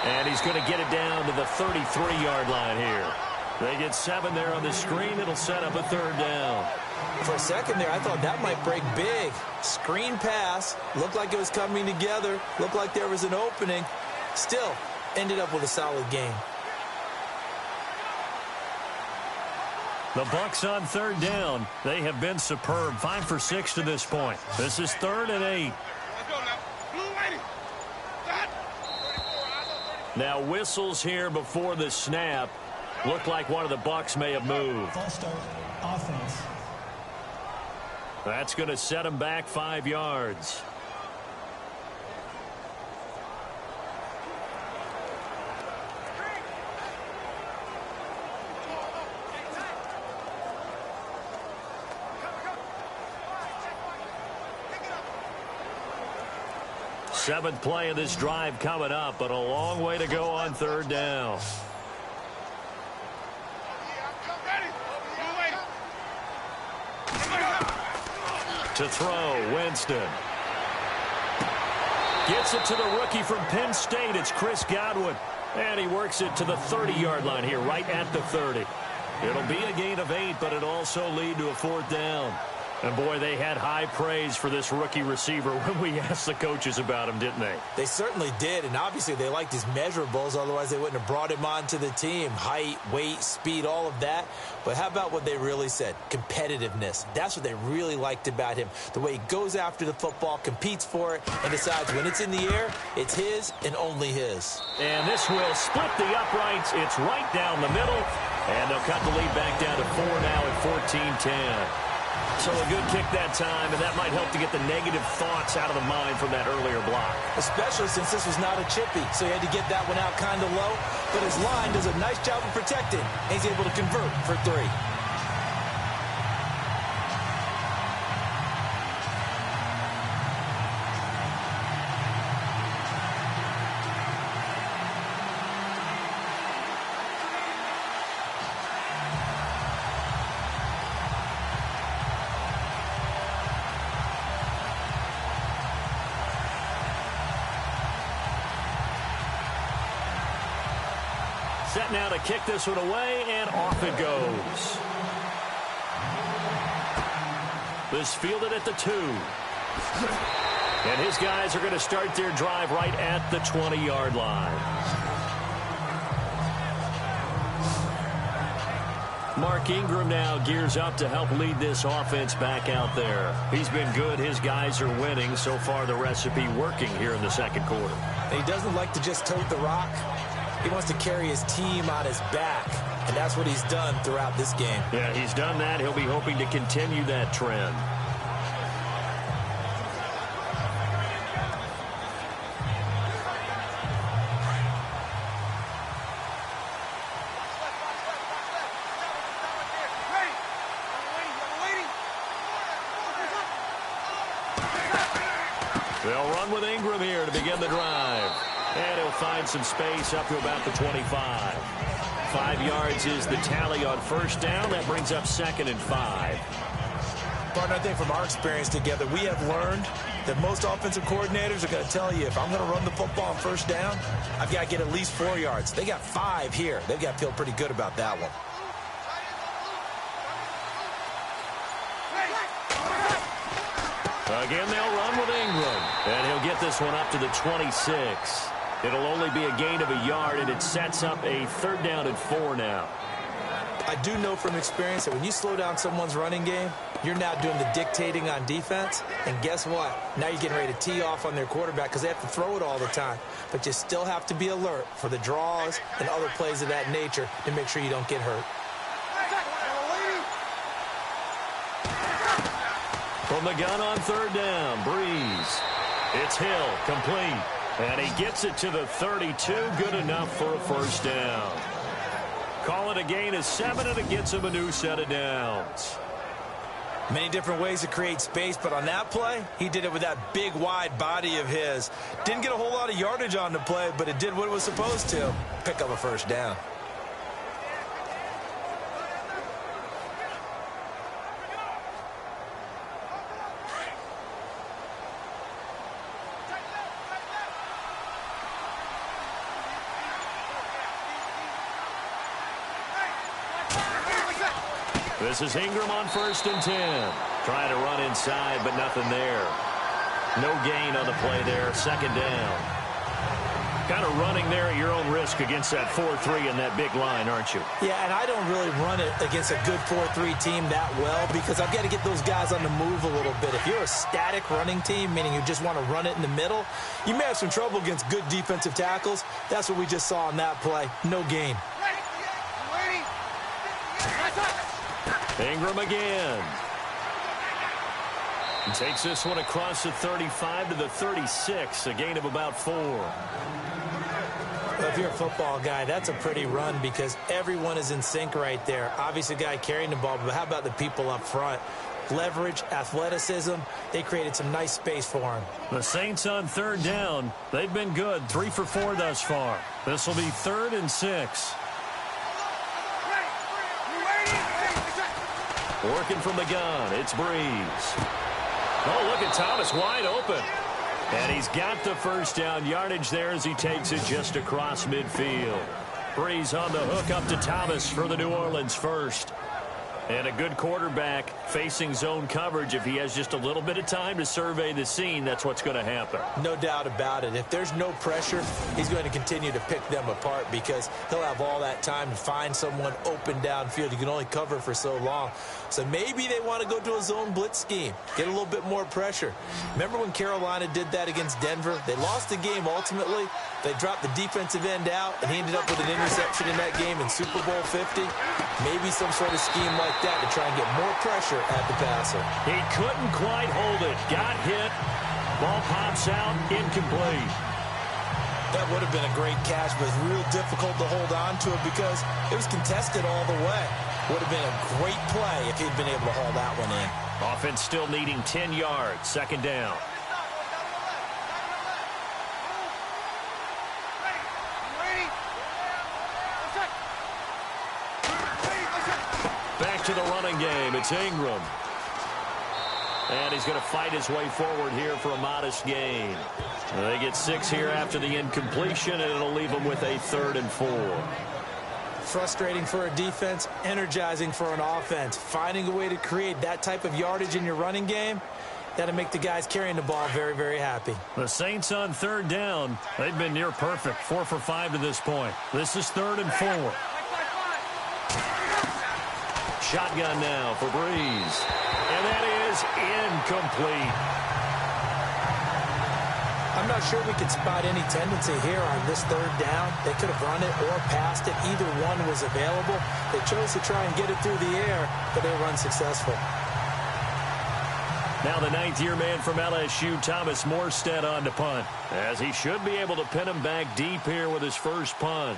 and he's going to get it down to the 33-yard line here. They get 7 there on the screen. It'll set up a third down. For a second there, I thought that might break big. Screen pass. Looked like it was coming together. Looked like there was an opening. Still, ended up with a solid game. The Bucs on third down. They have been superb. 5 for 6 to this point. This is 3rd and 8. Now whistles here before the snap. Looked like one of the Bucs may have moved. False start, offense. That's going to set him back 5 yards. Seventh play of this drive coming up, but a long way to go on third down. To throw, Winston. Gets it to the rookie from Penn State. It's Chris Godwin. And he works it to the 30-yard line here, right at the 30. It'll be a gain of 8, but it'll also lead to a 4th down. And, boy, they had high praise for this rookie receiver when we asked the coaches about him, didn't they? They certainly did, and obviously they liked his measurables. Otherwise, they wouldn't have brought him onto the team. Height, weight, speed, all of that. But how about what they really said? Competitiveness. That's what they really liked about him. The way he goes after the football, competes for it, and decides when it's in the air, it's his and only his. And this will split the uprights. It's right down the middle. And they'll cut the lead back down to 4 now at 14-10. So a good kick that time, and that might help to get the negative thoughts out of the mind from that earlier block. Especially since this was not a chippy, so he had to get that one out kind of low. But his line does a nice job of protecting, and he's able to convert for 3. Set now to kick this one away, and off it goes. This fielded at the 2. And his guys are going to start their drive right at the 20-yard line. Mark Ingram now gears up to help lead this offense back out there. He's been good. His guys are winning. So far, the recipe working here in the second quarter. And he doesn't like to just tote the rock. He wants to carry his team on his back, and that's what he's done throughout this game. Yeah, he's done that. He'll be hoping to continue that trend. They'll run with Ingram here to begin the drive. And he'll find some space up to about the 25. 5 yards is the tally on first down. That brings up 2nd and 5. Partner, I think from our experience together, we have learned that most offensive coordinators are going to tell you, if I'm going to run the football on first down, I've got to get at least 4 yards. They got 5 here. They've got to feel pretty good about that one. Again, they'll run with Ingram. And he'll get this one up to the 26. It'll only be a gain of a yard, and it sets up a 3rd down and 4 now. I do know from experience that when you slow down someone's running game, you're now doing the dictating on defense. And guess what? Now you're getting ready to tee off on their quarterback because they have to throw it all the time. But you still have to be alert for the draws and other plays of that nature to make sure you don't get hurt. From the gun on 3rd down, Breeze. It's Hill, complete. And he gets it to the 32, good enough for a 1st down. Call it a gain of 7, and it gets him a new set of downs. Many different ways to create space, but on that play, he did it with that big, wide body of his. Didn't get a whole lot of yardage on the play, but it did what it was supposed to. Pick up a first down. This is Ingram on 1st and 10. Trying to run inside, but nothing there. No gain on the play there. 2nd down. Kind of running there at your own risk against that 4-3 and that big line, aren't you? Yeah, and I don't really run it against a good 4-3 team that well because I've got to get those guys on the move a little bit. If you're a static running team, meaning you just want to run it in the middle, you may have some trouble against good defensive tackles. That's what we just saw on that play. No gain. Ingram again. He takes this one across the 35 to the 36, a gain of about 4. Well, if you're a football guy, that's a pretty run because everyone is in sync right there. Obviously, the guy carrying the ball, but how about the people up front? Leverage, athleticism, they created some nice space for him. The Saints on 3rd down. They've been good, 3 for 4 thus far. This will be 3rd and 6. Working from the gun, it's Breeze. Oh, look at Thomas wide open. And he's got the first down yardage there as he takes it just across midfield. Breeze on the hook up to Thomas for the New Orleans first. And a good quarterback facing zone coverage. If he has just a little bit of time to survey the scene, that's what's going to happen. No doubt about it. If there's no pressure, he's going to continue to pick them apart because he'll have all that time to find someone open downfield. You can only cover for so long. So maybe they want to go to a zone blitz scheme, get a little bit more pressure. Remember when Carolina did that against Denver? They lost the game ultimately. They dropped the defensive end out, and he ended up with an interception in that game in Super Bowl 50. Maybe some sort of scheme like that to try and get more pressure at the passer. He couldn't quite hold it. Got hit. Ball pops out. Incomplete. That would have been a great catch, but it's real difficult to hold on to it because it was contested all the way. Would have been a great play if he'd been able to haul that one in. Offense still needing 10 yards. 2nd down. Back to the running game. It's Ingram. And he's going to fight his way forward here for a modest gain. They get 6 here after the incompletion, and it'll leave them with a 3rd and 4. Frustrating for a defense, energizing for an offense. Finding a way to create that type of yardage in your running game, that'll make the guys carrying the ball very, very happy. The Saints on 3rd down. They've been near perfect, 4 for 5 to this point. This is 3rd and 4. Shotgun now for Breeze. And that is incomplete. I'm not sure we could spot any tendency here on this 3rd down. They could have run it or passed it. Either one was available. They chose to try and get it through the air, but they were unsuccessful. Now the 9th-year man from LSU, Thomas Morstead, on to punt, as he should be able to pin him back deep here with his first punt.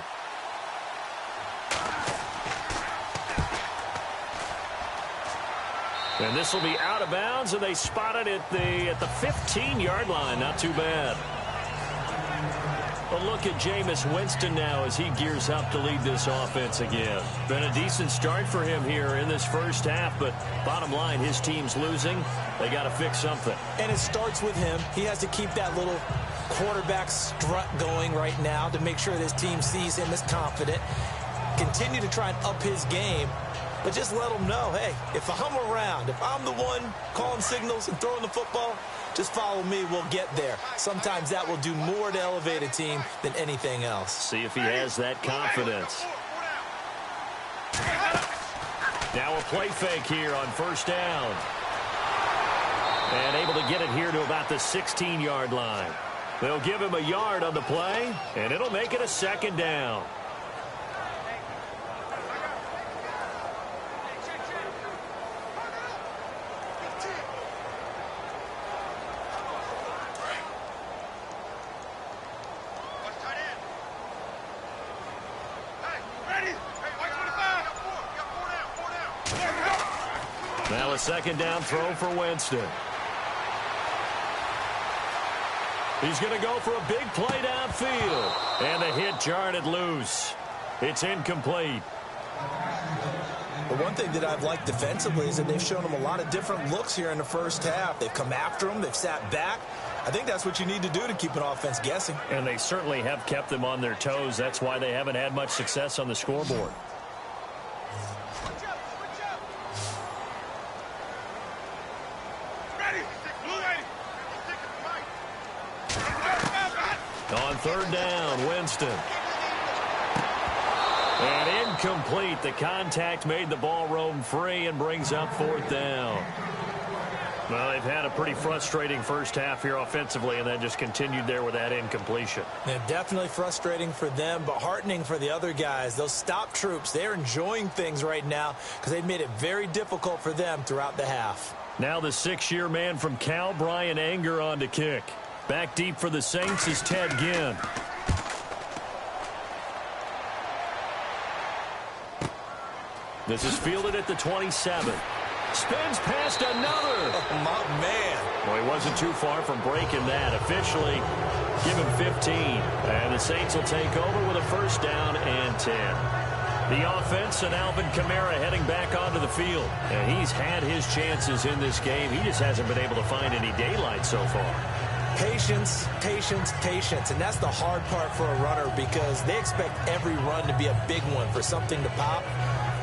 And this will be out of bounds, and they spot it at the 15-yard line. Not too bad. A look at Jameis Winston now as he gears up to lead this offense again. Been a decent start for him here in this first half, but bottom line, his team's losing. They got to fix something. And it starts with him. He has to keep that little quarterback strut going right now to make sure this team sees him as confident. Continue to try and up his game. But just let them know, hey, if I'm around, if I'm the one calling signals and throwing the football, just follow me, we'll get there. Sometimes that will do more to elevate a team than anything else. See if he has that confidence. Now a play fake here on 1st down. And able to get it here to about the 16-yard line. They'll give him a yard on the play, and it'll make it a 2nd down. Now So a second down throw for Winston. He's going to go for a big play downfield. And the hit jarred it loose. It's incomplete. The one thing that I've liked defensively is that they've shown him a lot of different looks here in the first half. They've come after him. They've sat back. I think that's what you need to do to keep an offense guessing. And they certainly have kept them on their toes. That's why they haven't had much success on the scoreboard. On third down, Winston. And incomplete. The contact made the ball roam free and brings up fourth down. Well, they've had a pretty frustrating first half here offensively, and that just continued there with that incompletion. Yeah, definitely frustrating for them, but heartening for the other guys. Those stop troops, they're enjoying things right now because they've made it very difficult for them throughout the half. Now the 6-year man from Cal, Brian Anger, on to kick. Back deep for the Saints is Ted Ginn. This is fielded at the 27. Spins past another. Oh, my man. Well, he wasn't too far from breaking that. Officially, give him 15. And the Saints will take over with a first down and 10. The offense and Alvin Kamara heading back onto the field. And he's had his chances in this game. He just hasn't been able to find any daylight so far. Patience, patience, patience. And that's the hard part for a runner because they expect every run to be a big one for something to pop.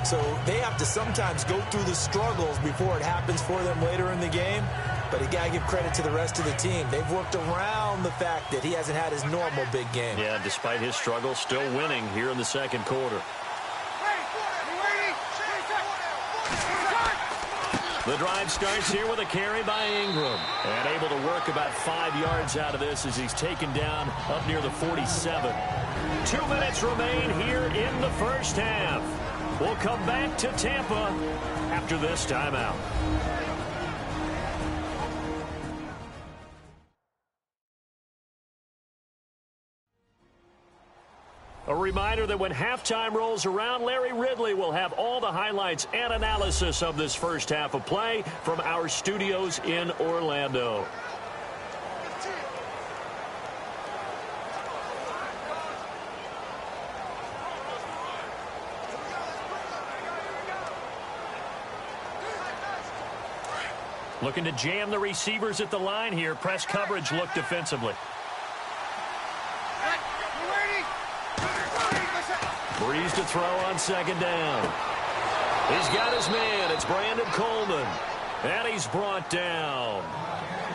So they have to sometimes go through the struggles before it happens for them later in the game. But you got to give credit to the rest of the team. They've worked around the fact that he hasn't had his normal big game. Yeah, despite his struggles, still winning here in the second quarter. The drive starts here with a carry by Ingram. And able to work about 5 yards out of this as he's taken down up near the 47. 2 minutes remain here in the first half. We'll come back to Tampa after this timeout. A reminder that when halftime rolls around, Larry Ridley will have all the highlights and analysis of this first half of play from our studios in Orlando. Looking to jam the receivers at the line here. Press coverage look defensively. Breeze to throw on second down. He's got his man. It's Brandon Coleman. And he's brought down.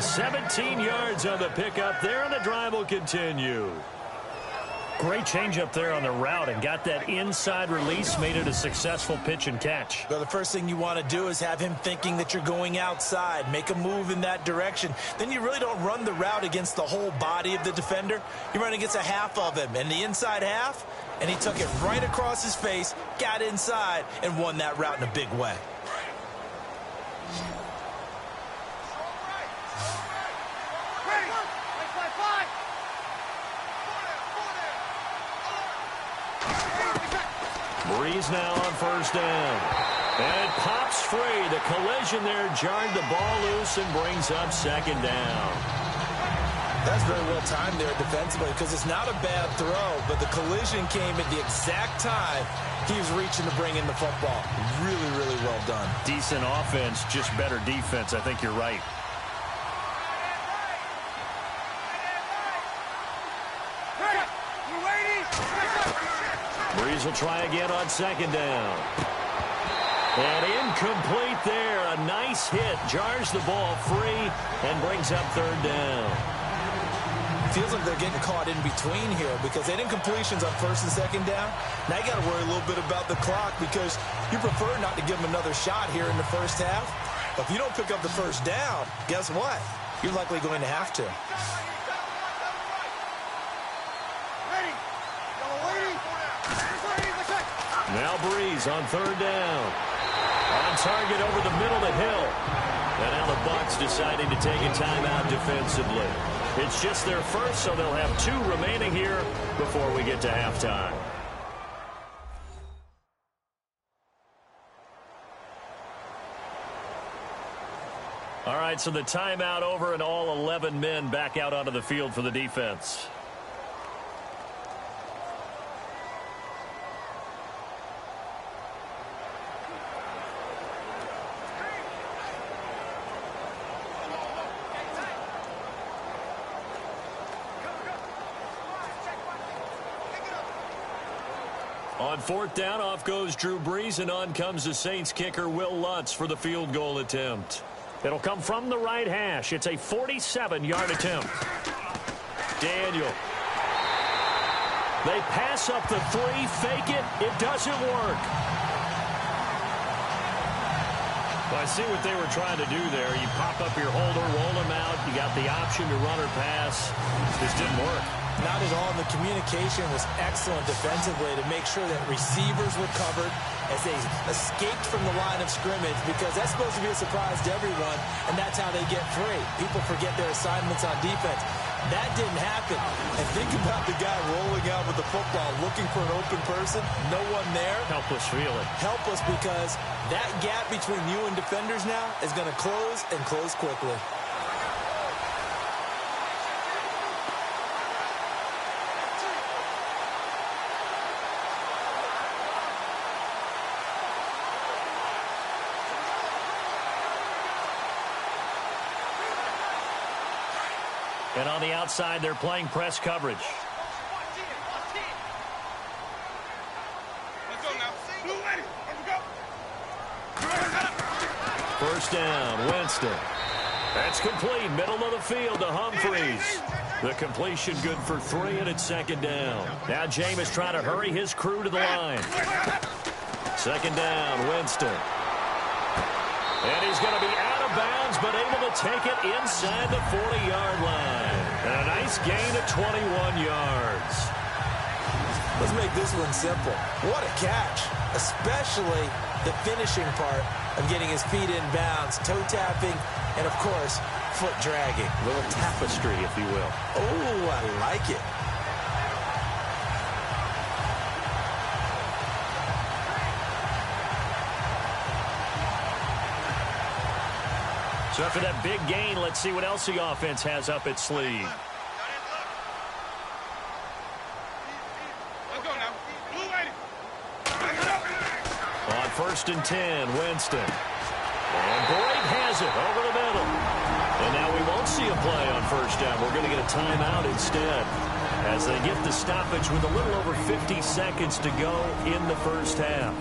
17 yards on the pickup there, and the drive will continue. Great change up there on the route and got that inside release, made it a successful pitch and catch. Well, the first thing you want to do is have him thinking that you're going outside, make a move in that direction. Then you really don't run the route against the whole body of the defender. You run against a half of him, and the inside half, and he took it right across his face, got inside, and won that route in a big way. Breeze now on first down. And it pops free. The collision there jarred the ball loose and brings up second down. That's very well timed there defensively because it's not a bad throw, but the collision came at the exact time he was reaching to bring in the football. Really, really well done. Decent offense, just better defense. I think you're right. Breeze will try again on second down. And incomplete there. A nice hit. Jars the ball free and brings up third down. Feels like they're getting caught in between here because they didn't completions on first and second down. Now you got to worry a little bit about the clock because you prefer not to give them another shot here in the first half. But if you don't pick up the first down, guess what? You're likely going to have to. Now Breeze on third down. On target over the middle of the hill. And now the Bucs deciding to take a timeout defensively. It's just their first, so they'll have 2 remaining here before we get to halftime. All right, so the timeout over and all 11 men back out onto the field for the defense. On fourth down, off goes Drew Brees, and on comes the Saints kicker Will Lutz for the field goal attempt. It'll come from the right hash. It's a 47-yard attempt. Daniel. They pass up the three, fake it. It doesn't work. Well, I see what they were trying to do there. You pop up your holder, roll him out. You got the option to run or pass. This didn't work. Not at all. The communication was excellent defensively to make sure that receivers were covered as they escaped from the line of scrimmage, because that's supposed to be a surprise to everyone, and that's how they get free. People forget their assignments on defense. That didn't happen. And think about the guy rolling out with the football, looking for an open person, no one there. Helpless feeling. Helpless, because that gap between you and defenders now is going to close, and close quickly. And on the outside, they're playing press coverage. First down, Winston. That's complete, middle of the field to Humphreys. The completion good for 3, and it's second down. Now Jameis trying to hurry his crew to the line. Second down, Winston. And he's going to be out of bounds, but able to take it inside the 40-yard line. And a nice gain of 21 yards. Let's make this one simple. What a catch, especially the finishing part of getting his feet in bounds, toe tapping, and, of course, foot dragging. A little tapestry, if you will. Oh, I like it. So after that big gain, let's see what else the offense has up its sleeve. On first and 10, Winston. And Boyd has it over the middle. And now we won't see a play on first down. We're going to get a timeout instead, as they get the stoppage with a little over 50 seconds to go in the first half.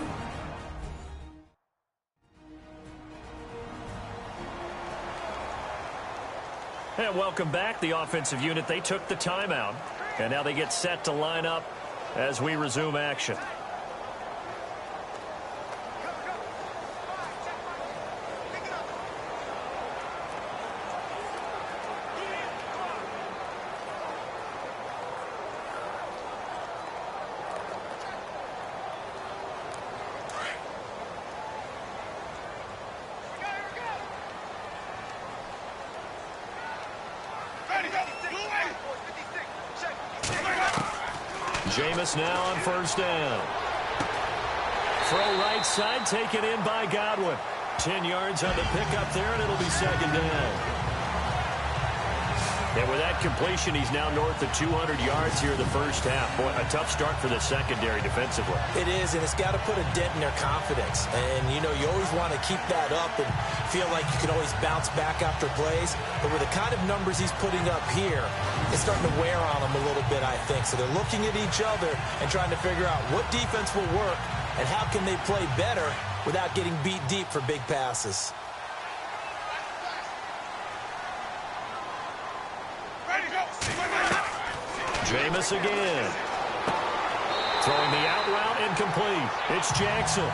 And welcome back. The offensive unit, they took the timeout, and now they get set to line up as we resume action. Jameis now on first down. Throw right side, taken in by Godwin. 10 yards on the pickup there, and it'll be second down. And with that completion, he's now north of 200 yards here in the first half. Boy, a tough start for the secondary defensively. It is, and it's got to put a dent in their confidence. And, you know, you always want to keep that up and feel like you can always bounce back after plays. But with the kind of numbers he's putting up here, it's starting to wear on them a little bit, I think. So they're looking at each other and trying to figure out what defense will work and how can they play better without getting beat deep for big passes. Jameis again. Throwing the out route incomplete. It's Jackson.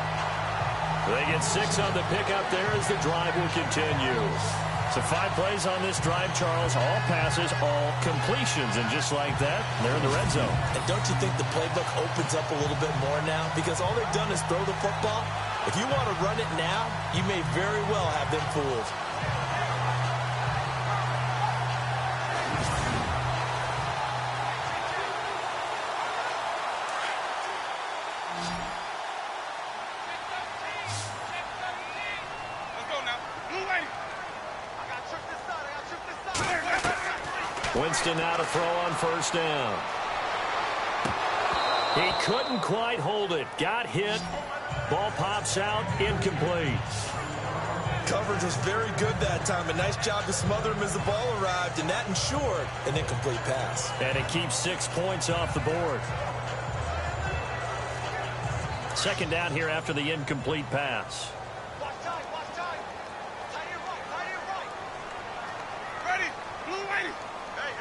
They get 6 on the pickup there as the drive will continue. So 5 plays on this drive, Charles. All passes, all completions. And just like that, they're in the red zone. And don't you think the playbook opens up a little bit more now? Because all they've done is throw the football. If you want to run it now, you may very well have them fooled. Winston now to throw on first down. He couldn't quite hold it. Got hit. Ball pops out. Incomplete. Coverage was very good that time. A nice job to smother him as the ball arrived, and that ensured an incomplete pass. And it keeps 6 points off the board. Second down here after the incomplete pass. Watch time, watch time. Tight end right. Ready, blue lady. Hey.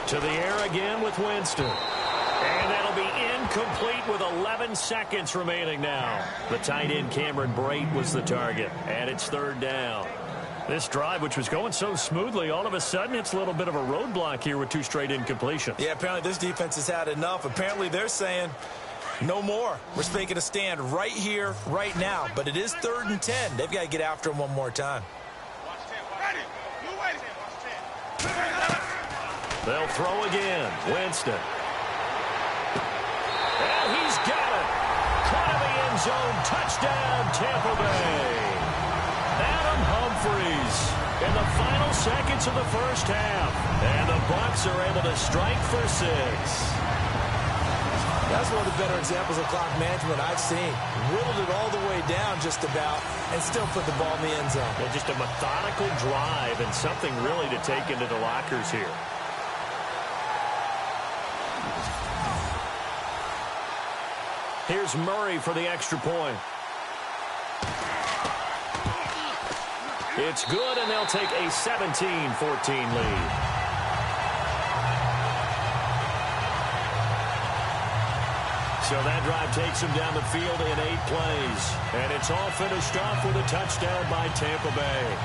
To the air again with Winston. And that'll be incomplete with 11 seconds remaining now. The tight end Cameron Brate was the target. And it's third down. This drive, which was going so smoothly, all of a sudden it's a little bit of a roadblock here with 2 straight incompletions. Yeah, apparently this defense has had enough. Apparently they're saying no more. We're making a stand right here, right now. But it is 3rd and 10. They've got to get after him one more time. Ready, blue lady. They'll throw again. Winston. And he's got it. Caught in the end zone. Touchdown, Tampa Bay. Adam Humphries in the final seconds of the first half. And the Bucs are able to strike for 6. That's one of the better examples of clock management I've seen. Whittled it all the way down just about and still put the ball in the end zone. Yeah, just a methodical drive and something really to take into the lockers here. Here's Murray for the extra point. It's good, and they'll take a 17-14 lead. So that drive takes them down the field in 8 plays. And it's all finished off with a touchdown by Tampa Bay.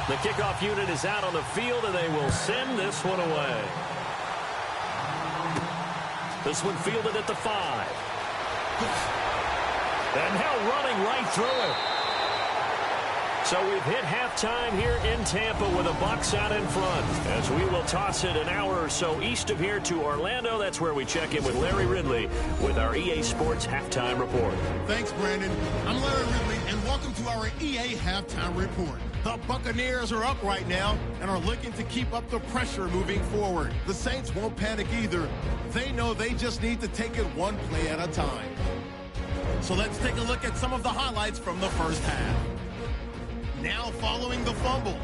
The kickoff unit is out on the field, and they will send this one away. This one fielded at the 5. And now running right through it. So we've hit halftime here in Tampa with the Bucs out in front. As we will toss it an hour or so east of here to Orlando. That's where we check in with Larry Ridley with our EA Sports Halftime Report. Thanks, Brandon. I'm Larry Ridley, and welcome to our EA Halftime Report. The Buccaneers are up right now and are looking to keep up the pressure moving forward. The Saints won't panic either. They know they just need to take it one play at a time. So let's take a look at some of the highlights from the first half. Now following the fumble,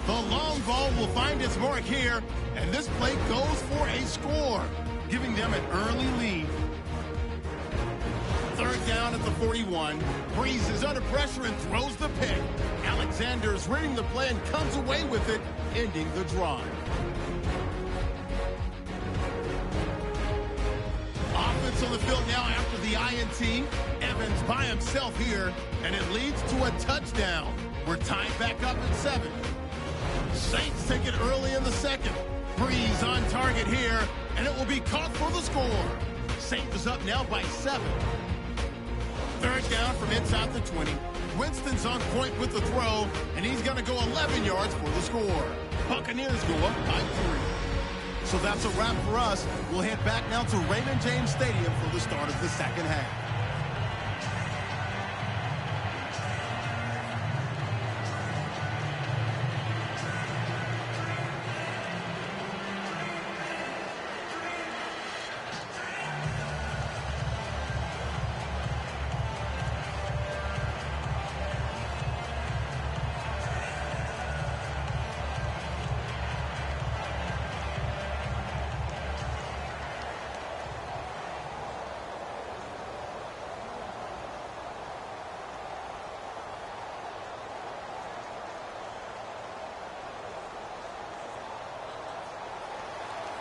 the long ball will find its mark here, and this play goes for a score, giving them an early lead. Third down at the 41. Breeze is under pressure and throws the pick. Alexander's reading the play and comes away with it, ending the drive. Offense on the field now after the INT. Evans by himself here, and it leads to a touchdown. We're tied back up at 7. Saints take it early in the second. Breeze on target here, and it will be caught for the score. Saints is up now by 7. Third down from inside the 20. Winston's on point with the throw, and he's going to go 11 yards for the score. Buccaneers go up by 3. So that's a wrap for us. We'll head back now to Raymond James Stadium for the start of the second half.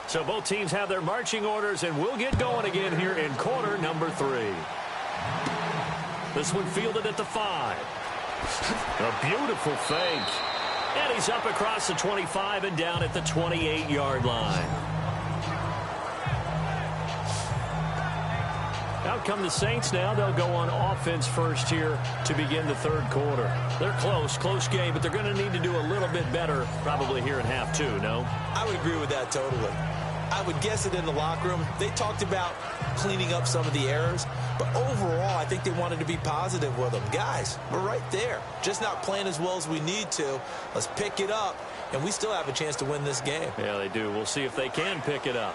So both teams have their marching orders, and we'll get going again here in quarter number 3. This one fielded at the 5. A beautiful fake. And he's up across the 25 and down at the 28-yard line. Out come the Saints now. They'll go on offense first here to begin the third quarter. They're close game, but they're going to need to do a little bit better probably here in half 2, no? I would agree with that totally. I would guess it in the locker room. They talked about cleaning up some of the errors, but overall, I think they wanted to be positive with them. Guys, we're right there. Just not playing as well as we need to. Let's pick it up, and we still have a chance to win this game. Yeah, they do. We'll see if they can pick it up.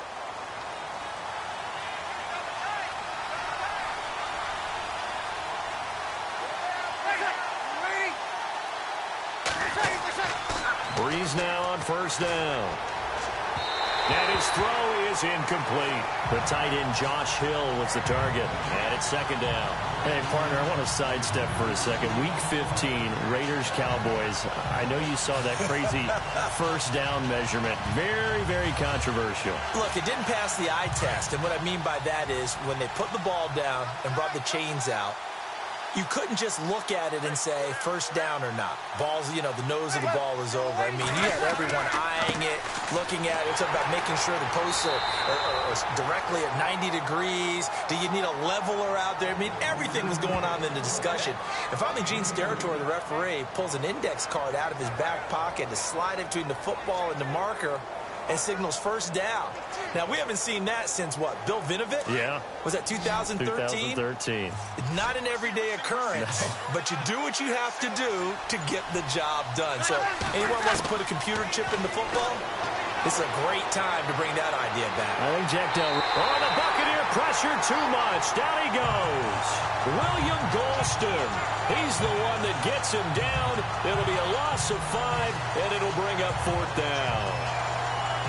Breeze now on first down. And his throw is incomplete. The tight end, Josh Hill, was the target. And it's second down. Hey, partner, I want to sidestep for a second. Week 15, Raiders-Cowboys. I know you saw that crazy first down measurement. Very, very controversial. Look, it didn't pass the eye test. And what I mean by that is when they put the ball down and brought the chains out, you couldn't just look at it and say first down or not. Ball's, the nose of the ball is over. I mean, you had everyone eyeing it, looking at it. It's about making sure the posts are directly at 90 degrees. Do you need a leveler out there? I mean, everything was going on in the discussion. And finally, Gene Steratore, the referee, pulls an index card out of his back pocket to slide it between the football and the marker and signals first down. Now, we haven't seen that since, what, Bill Vinovich? Yeah. Was that 2013? 2013. Not an everyday occurrence, but you do what you have to do to get the job done. So, anyone wants to put a computer chip in the football? This is a great time to bring that idea back. I think Jack Del... Oh, the Buccaneer pressure too much. Down he goes. William Golston. He's the one that gets him down. It'll be a loss of 5, and it'll bring up fourth down.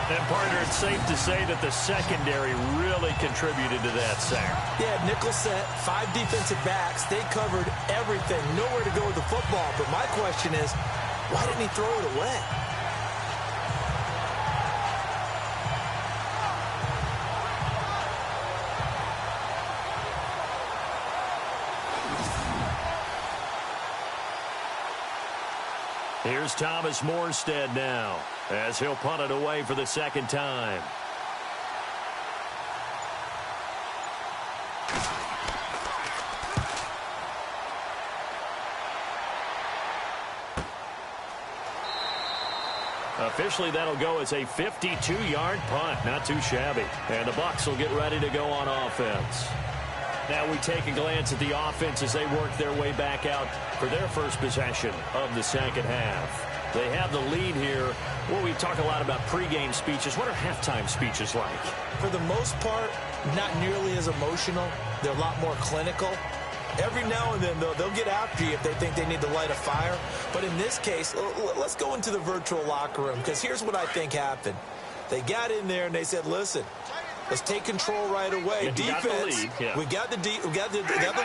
And, partner, it's safe to say that the secondary really contributed to that sack. Yeah, nickel set, 5 defensive backs. They covered everything. Nowhere to go with the football. But my question is, why didn't he throw it away? Here's Thomas Morstead now, as he'll punt it away for the second time. Officially, that'll go as a 52-yard punt. Not too shabby. And the Bucs will get ready to go on offense. Now we take a glance at the offense as they work their way back out for their first possession of the second half. They have the lead here. Well, we talk a lot about pregame speeches. What are halftime speeches like? For the most part, not nearly as emotional. They're a lot more clinical. Every now and then, though, they'll get after you if they think they need to light a fire. But in this case, let's go into the virtual locker room, because here's what I think happened. They got in there and they said, listen, let's take control right away. Defense, we got the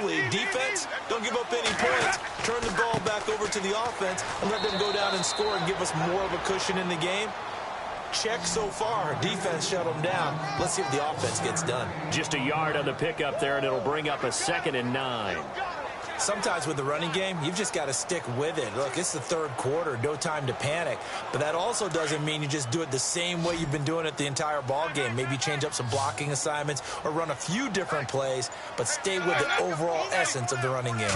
lead. Defense, don't give up any points. Turn the ball back over to the offense and let them go down and score and give us more of a cushion in the game. Check so far. Defense shut them down. Let's see if the offense gets done. Just a yard on the pickup there, and it'll bring up a 2nd and 9. Sometimes with the running game, you've just got to stick with it. Look, it's the third quarter, no time to panic. But that also doesn't mean you just do it the same way you've been doing it the entire ball game. Maybe change up some blocking assignments or run a few different plays, but stay with the overall essence of the running game.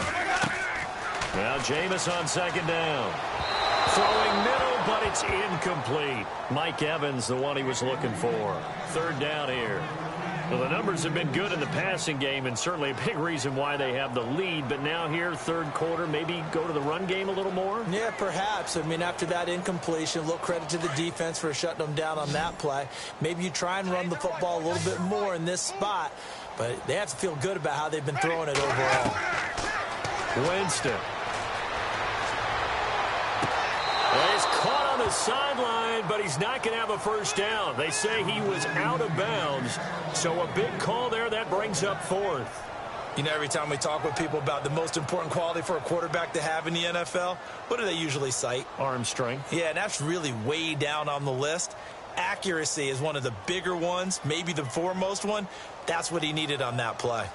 Now Jameis on 2nd down. Throwing middle, but it's incomplete. Mike Evans, the one he was looking for. 3rd down here. Well, the numbers have been good in the passing game, and certainly a big reason why they have the lead. But now here, third quarter, maybe go to the run game a little more? Yeah, perhaps. I mean, after that incompletion, a little credit to the defense for shutting them down on that play. Maybe you try and run the football a little bit more in this spot. But they have to feel good about how they've been throwing it overall. Winston. Well, he's caught on the sideline, but he's not going to have a first down. They say he was out of bounds. So a big call there. That brings up 4th. You know, every time we talk with people about the most important quality for a quarterback to have in the NFL, what do they usually cite? Arm strength. Yeah, and that's really way down on the list. Accuracy is one of the bigger ones, maybe the foremost one. That's what he needed on that play.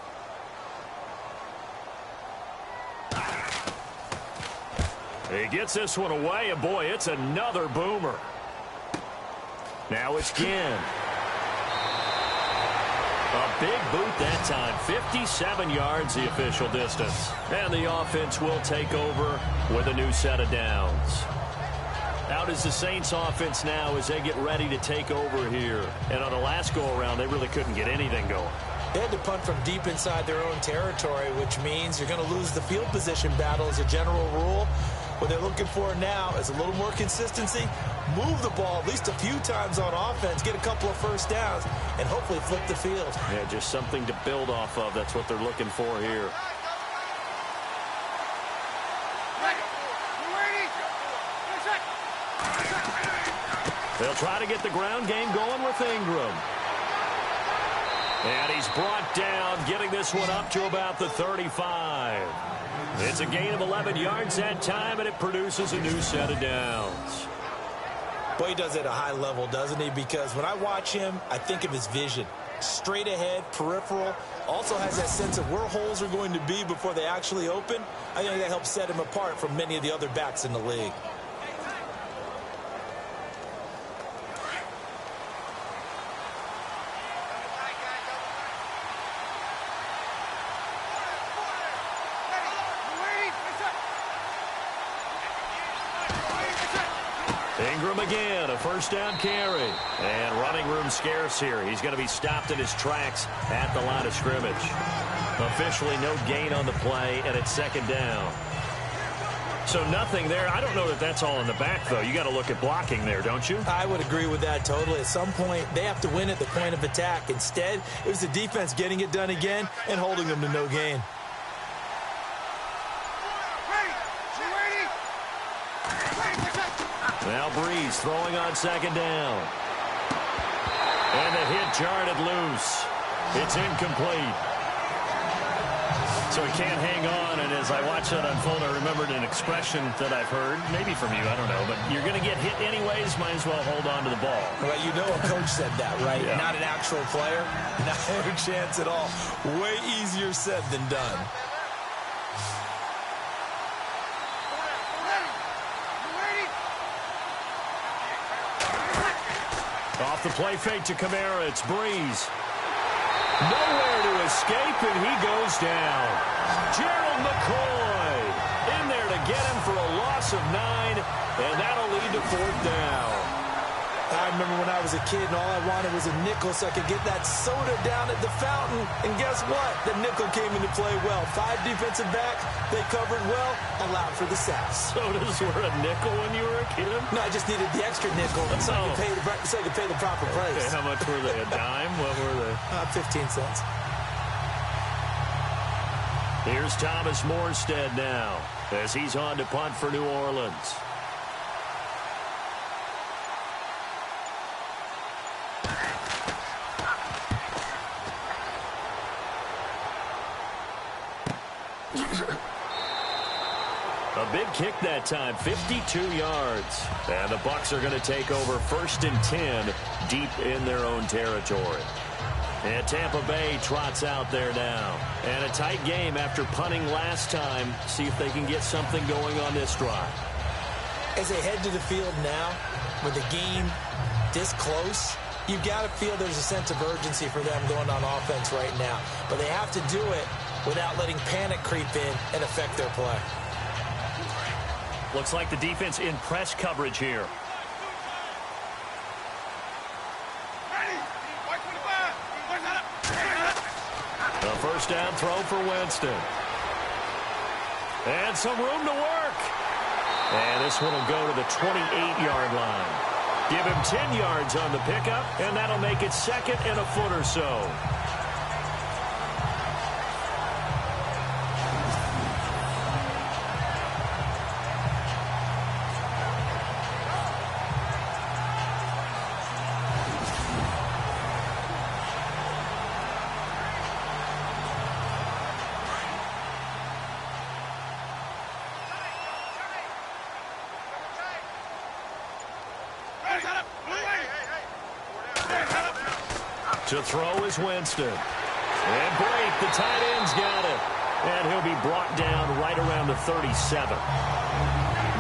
He gets this one away, and boy, it's another boomer. Now it's Ginn. A big boot that time. 57 yards the official distance. And the offense will take over with a new set of downs. Out is the Saints offense now as they get ready to take over here. And on the last go-around, they really couldn't get anything going. They had to punt from deep inside their own territory, which means you're going to lose the field position battle as a general rule. What they're looking for now is a little more consistency, move the ball at least a few times on offense, get a couple of first downs, and hopefully flip the field. Yeah, just something to build off of. That's what they're looking for here. They'll try to get the ground game going with Ingram. And he's brought down, getting this one up to about the 35. It's a gain of 11 yards that time, and it produces a new set of downs. Boy, he does it at a high level, doesn't he? Because when I watch him, I think of his vision. Straight ahead, peripheral. Also has that sense of where holes are going to be before they actually open. I think that helps set him apart from many of the other backs in the league. Ingram again, a first down carry. And running room scarce here. He's going to be stopped in his tracks at the line of scrimmage. Officially no gain on the play, and it's second down. So nothing there. I don't know that that's all in the back, though. You got to look at blocking there, don't you? I would agree with that totally. At some point, they have to win at the point of attack. Instead, it was the defense getting it done again and holding them to no gain. Now Breeze throwing on second down. And the hit jarred it loose. It's incomplete. So he can't hang on, and as I watch that unfold, I remembered an expression that I've heard, maybe from you, I don't know, but you're going to get hit anyways, might as well hold on to the ball. Well, you know a coach said that, right? Yeah. Not an actual player. Not a chance at all. Way easier said than done. Off the play fake to Kamara, it's Breeze. Nowhere to escape, and he goes down. Gerald McCoy in there to get him for a loss of 9, and that'll lead to fourth down. I remember when I was a kid and all I wanted was a nickel so I could get that soda down at the fountain. And guess what? The nickel came into play well. 5 defensive backs, they covered well, allowed for the sacks. Sodas were a nickel when you were a kid? No, I just needed the extra nickel so I could pay the proper price. Okay, how much were they? A dime? What were they? 15 cents. Here's Thomas Morstead now as he's on to punt for New Orleans. A big kick that time, 52 yards. And the Bucs are going to take over 1st and 10 deep in their own territory. And Tampa Bay trots out there now. And a tight game after punting last time. See if they can get something going on this drive. As they head to the field now, with the game this close, you've got to feel there's a sense of urgency for them going on offense right now. But they have to do it without letting panic creep in and affect their play. Looks like the defense in press coverage here. A first down throw for Winston. And some room to work. And this one will go to the 28-yard line. Give him 10 yards on the pickup, and that'll make it 2nd and a foot or so. To throw is Winston. And Blake, the tight end's got it. And he'll be brought down right around the 37.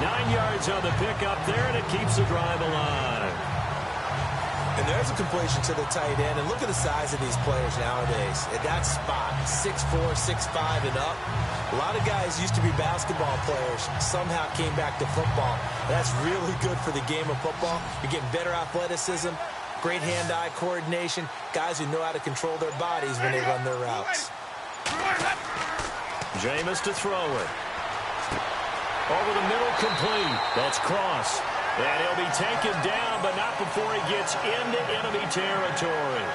9 yards on the pickup there, and it keeps the drive alive. And there's a completion to the tight end. And look at the size of these players nowadays. At that spot, 6'4", 6'5", and up. A lot of guys used to be basketball players, somehow came back to football. That's really good for the game of football. You're getting better athleticism, great hand-eye coordination, guys who know how to control their bodies when they run their routes. Jameis to throw it. Over the middle, complete. That's Cross. And he'll be taken down, but not before he gets into enemy territory.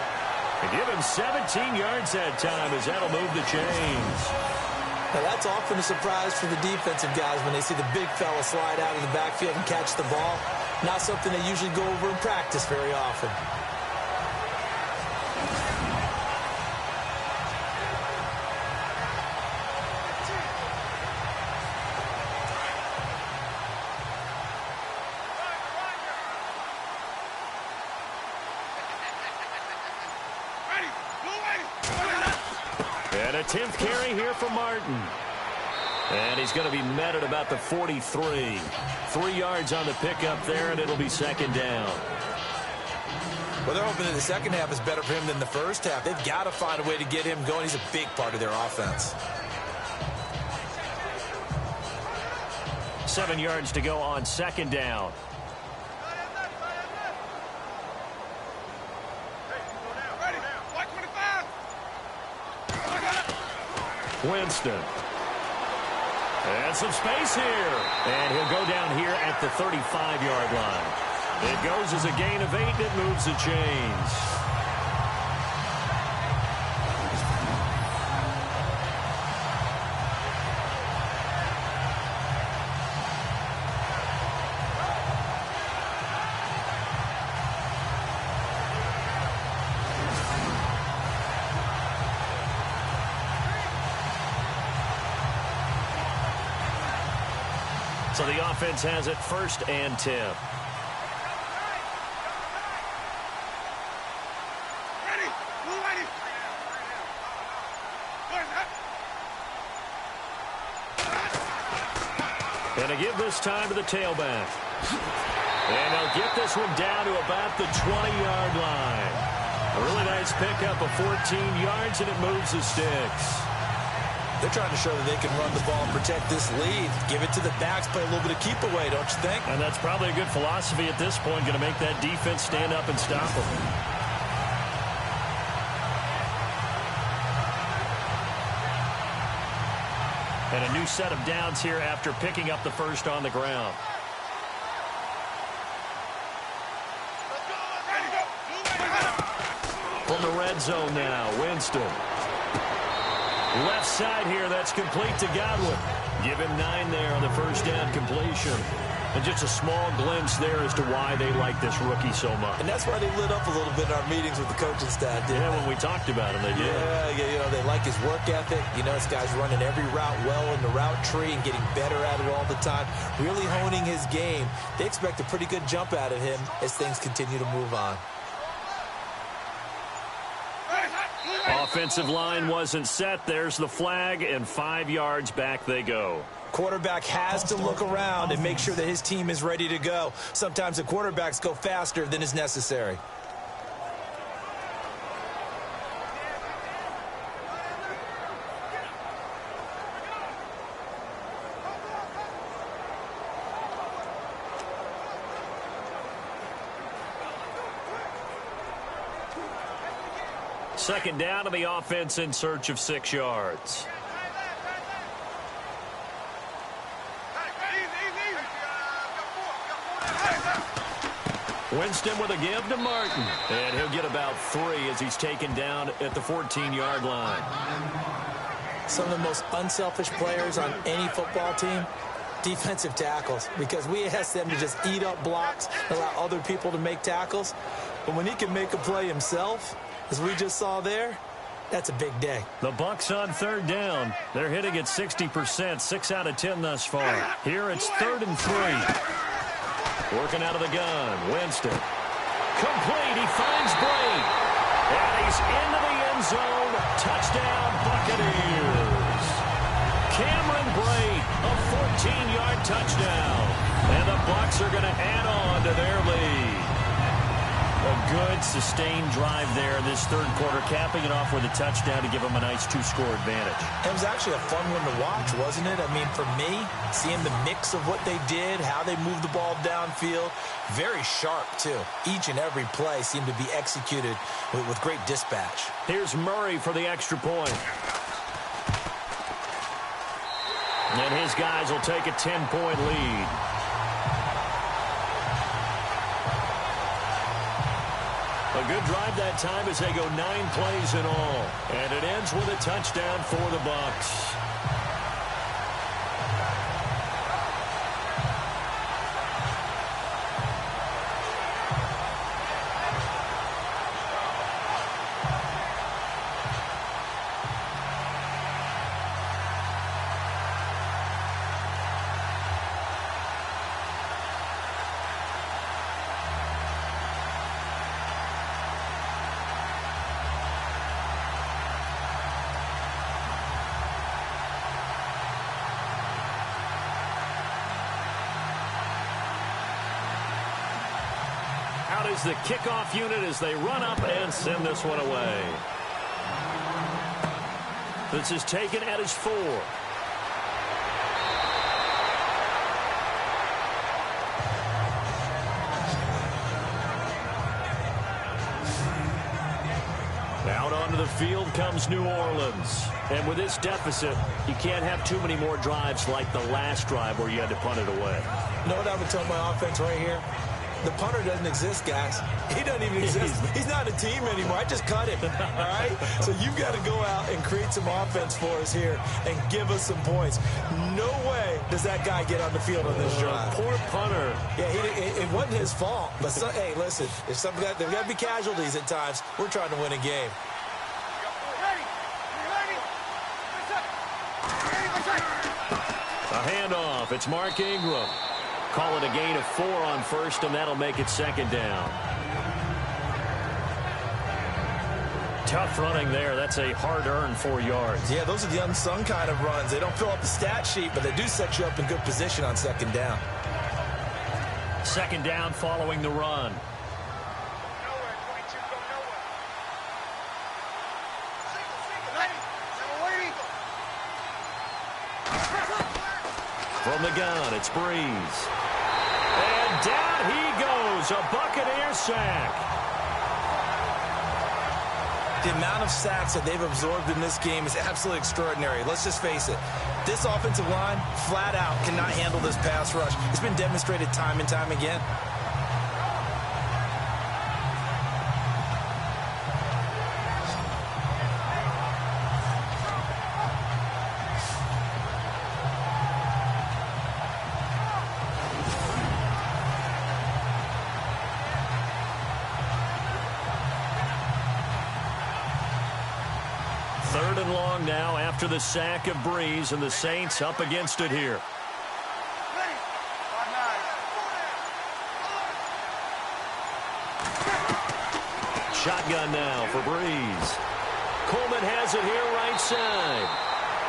They give him 17 yards that time, as that'll move the chains. Now that's often a surprise for the defensive guys when they see the big fella slide out of the backfield and catch the ball. Not something they usually go over in practice very often. And a 10th carry here for Martin. And he's going to be met at about the 43. 3 yards on the pickup there, and it'll be second down. Well, they're hoping that the second half is better for him than the first half. They've got to find a way to get him going. He's a big part of their offense. 7 yards to go on second down. Winston. And some space here. And he'll go down here at the 35-yard line. It goes as a gain of 8, and it moves the chains. So the offense has it 1st and 10. And to give this time to the tailback. And they'll get this one down to about the 20-yard line. A really nice pickup of 14 yards, and it moves the sticks. They're trying to show that they can run the ball and protect this lead. Give it to the backs, play a little bit of keep away, don't you think? And that's probably a good philosophy at this point, going to make that defense stand up and stop them. And a new set of downs here after picking up the first on the ground. From the red zone now, Winston. Left side here, that's complete to Godwin. Give him 9 there on the first down completion. And just a small glimpse there as to why they like this rookie so much. And that's why they lit up a little bit in our meetings with the coaching staff, didn't they? When we talked about him, they did. Yeah, you know, they like his work ethic. You know, this guy's running every route well in the route tree and getting better at it all the time. Really honing his game. They expect a pretty good jump out of him as things continue to move on. Offensive line wasn't set. There's the flag, and 5 yards back they go. Quarterback has to look around and make sure that his team is ready to go. Sometimes the quarterbacks go faster than is necessary. Second down to the offense in search of 6 yards. Winston with a give to Martin. And he'll get about 3 as he's taken down at the 14-yard line. Some of the most unselfish players on any football team, defensive tackles, because we ask them to just eat up blocks, allow other people to make tackles. But when he can make a play himself, as we just saw there, that's a big day. The Bucs on third down. They're hitting at 60%, 6 out of 10 thus far. Here it's 3rd and 3. Working out of the gun, Winston. Complete, he finds Brate. And he's into the end zone. Touchdown, Buccaneers. Cameron Brate A 14-yard touchdown. And the Bucs are going to add on to their lead. A good, sustained drive there this third quarter, capping it off with a touchdown to give them a nice two-score advantage. It was actually a fun one to watch, wasn't it? I mean, for me, seeing the mix of what they did, how they moved the ball downfield, very sharp, too. Each and every play seemed to be executed with great dispatch. Here's Murray for the extra point. And his guys will take a 10-point lead. A good drive that time as they go 9 plays in all. And it ends with a touchdown for the Bucs. Out is the kickoff unit as they run up and send this one away. This is taken at his 4. Out onto the field comes New Orleans. And with this deficit, you can't have too many more drives like the last drive where you had to punt it away. You know what I would tell my offense right here? The punter doesn't exist, guys. He doesn't even exist. He's not a team anymore. I just cut him, all right? So you've got to go out and create some offense for us here and give us some points. No way does that guy get on the field on this drive. Poor punter. Yeah, it wasn't his fault. But, hey, listen, if there's got to be casualties at times. We're trying to win a game. A handoff. It's Mark Ingram. Call it a gain of 4 on first, and that'll make it second down. Tough running there. That's a hard-earned 4 yards. Yeah, those are the unsung kind of runs. They don't fill up the stat sheet, but they do set you up in good position on second down. Second down following the run. From the gun, it's Breeze. And down he goes, a Buccaneers sack. The amount of sacks that they've absorbed in this game is absolutely extraordinary. Let's just face it. This offensive line, flat out, cannot handle this pass rush. It's been demonstrated time and time again. Third and long now after the sack of Breeze, and the Saints up against it here. Shotgun now for Breeze. Coleman has it here right side.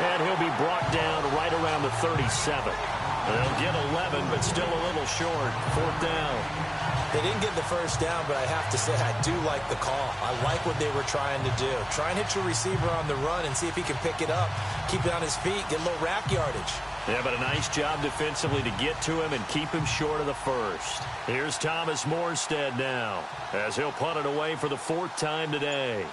And he'll be brought down right around the 37. They'll get 11, but still a little short. 4th down. They didn't get the first down, but I have to say I do like the call. I like what they were trying to do. Try and hit your receiver on the run and see if he can pick it up, keep it on his feet, get a little rack yardage. Yeah, but a nice job defensively to get to him and keep him short of the first. Here's Thomas Morstead now, as he'll punt it away for the 4th time today.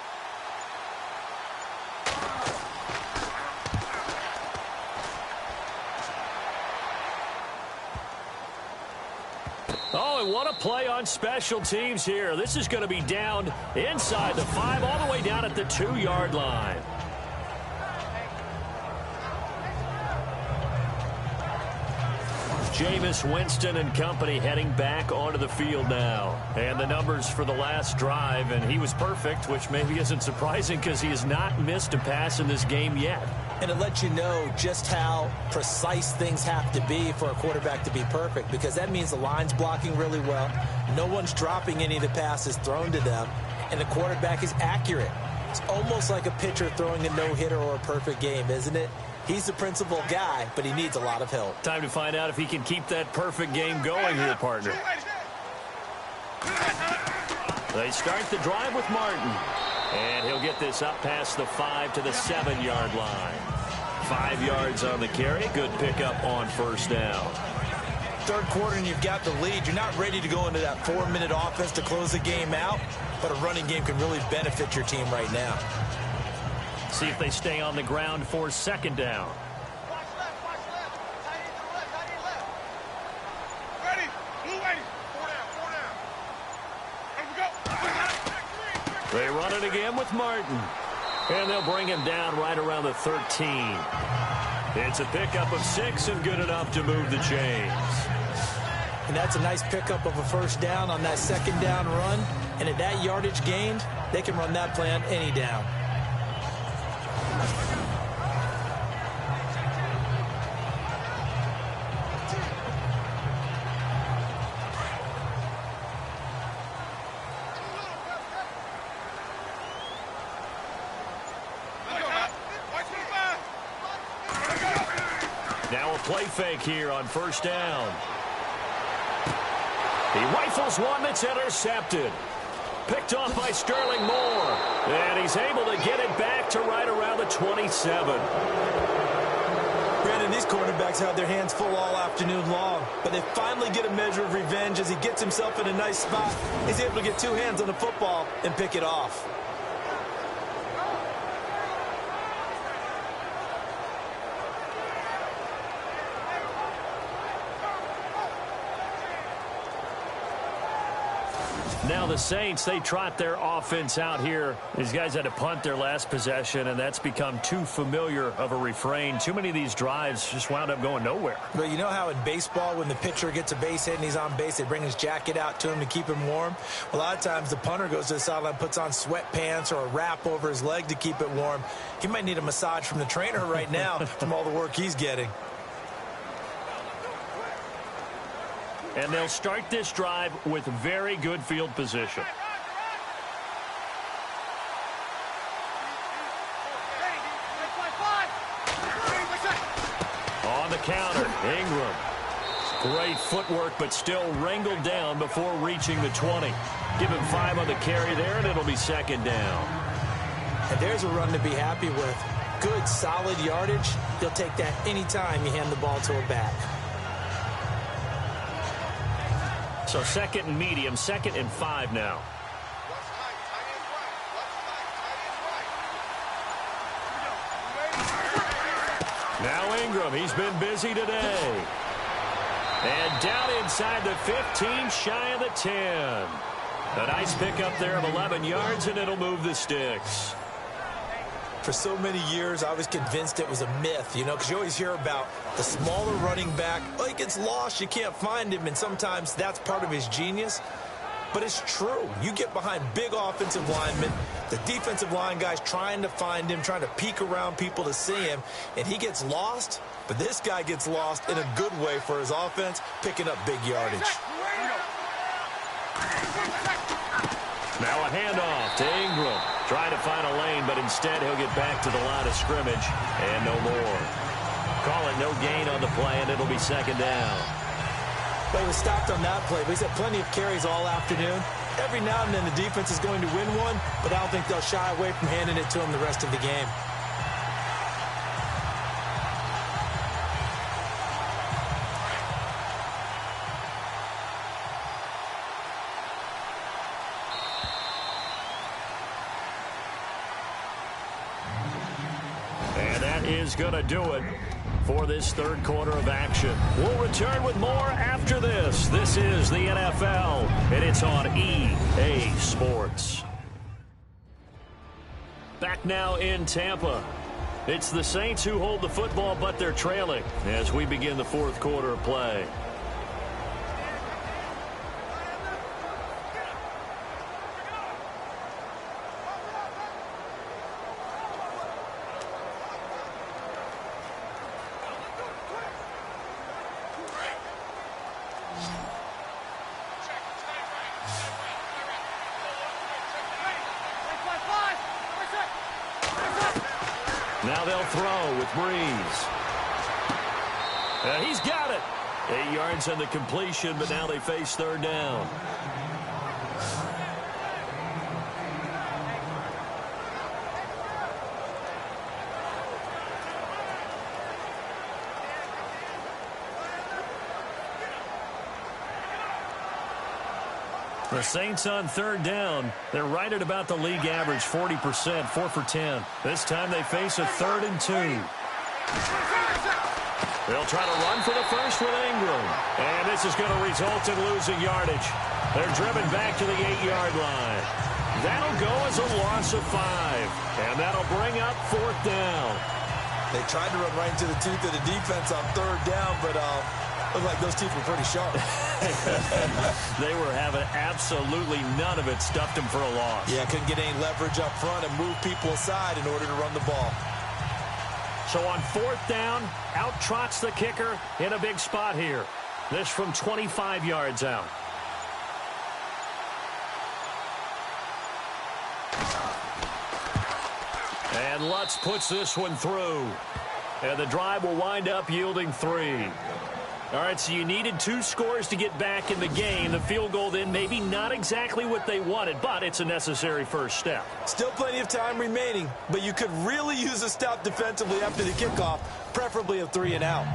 Oh, and what a play on special teams here. This is going to be down inside the 5, all the way down at the 2-yard line. Jameis Winston and company heading back onto the field now. And the numbers for the last drive, and he was perfect, which maybe isn't surprising because he has not missed a pass in this game yet. And it lets you know just how precise things have to be for a quarterback to be perfect, because that means the line's blocking really well, no one's dropping any of the passes thrown to them, and the quarterback is accurate. It's almost like a pitcher throwing a no-hitter or a perfect game, isn't it? He's the principal guy, but he needs a lot of help. Time to find out if he can keep that perfect game going here, partner. They start the drive with Martin. And he'll get this up past the 5 to the 7-yard line. 5 yards on the carry. Good pickup on first down. Third quarter and you've got the lead. You're not ready to go into that 4-minute offense to close the game out, but a running game can really benefit your team right now. See if they stay on the ground for second down. Watch left, watch left. Tight end to the left, tight end left. Ready, blue ready. 4 down, 4 down. Here we go. They run it again with Martin. And they'll bring him down right around the 13. It's a pickup of 6 and good enough to move the chains. And that's a nice pickup of a first down on that second down run. And at that yardage gained, they can run that play on any down. Now a play fake here on first down. He rifles one that's intercepted. Picked off by Sterling Moore. And he's able to get it back to right around the 27. Brandon, these quarterbacks had their hands full all afternoon long, but they finally get a measure of revenge as he gets himself in a nice spot. He's able to get 2 hands on the football and pick it off. Now the Saints, they trot their offense out here. These guys had to punt their last possession, and that's become too familiar of a refrain. Too many of these drives just wound up going nowhere. But you know how in baseball, when the pitcher gets a base hit and he's on base, they bring his jacket out to him to keep him warm? A lot of times the punter goes to the sideline, puts on sweatpants or a wrap over his leg to keep it warm. He might need a massage from the trainer right now from all the work he's getting. And they'll start this drive with very good field position. On the counter, Ingram. Great footwork, but still wrangled down before reaching the 20. Give him 5 on the carry there, and it'll be second down. And there's a run to be happy with. Good, solid yardage. You'll take that anytime you hand the ball to a back. So second and medium, 2nd and 5 now. Now Ingram, he's been busy today. And down inside the 15, shy of the 10. A nice pickup there of 11 yards, and it'll move the sticks. For so many years, I was convinced it was a myth, you know, because you always hear about the smaller running back. Oh, he gets lost, you can't find him, and sometimes that's part of his genius. But it's true. You get behind big offensive linemen, the defensive line guys trying to find him, trying to peek around people to see him, and he gets lost. But this guy gets lost in a good way for his offense, picking up big yardage. Now a handoff to Ingram. Trying to find a lane, but instead he'll get back to the line of scrimmage. And no more. Call it no gain on the play, and it'll be second down. Well, he was stopped on that play, but he's had plenty of carries all afternoon. Every now and then the defense is going to win one, but I don't think they'll shy away from handing it to him the rest of the game. Is going to do it for this third quarter of action. We'll return with more after this. This is the NFL, and it's on EA Sports. Back now in Tampa. It's the Saints who hold the football, but they're trailing as we begin the fourth quarter of play. Now they'll throw with Breeze. He's got it. 8 yards on the completion, but now they face third down. The Saints on third down. They're right at about the league average, 40%, 4 for 10. This time they face a 3rd and 2. They'll try to run for the first with Ingram. And this is going to result in losing yardage. They're driven back to the 8-yard line. That'll go as a loss of 5. And that'll bring up 4th down. They tried to run right into the teeth of the defense on 3rd down, but looked like those teeth were pretty sharp. They were having absolutely none of it. Stuffed them for a loss. Yeah, couldn't get any leverage up front and move people aside in order to run the ball. So on 4th down, out trots the kicker in a big spot here. This from 25 yards out. And Lutz puts this one through. And the drive will wind up yielding 3. All right, so you needed 2 scores to get back in the game. The field goal then maybe not exactly what they wanted, but it's a necessary first step. Still plenty of time remaining, but you could really use a stop defensively after the kickoff, preferably a 3 and out.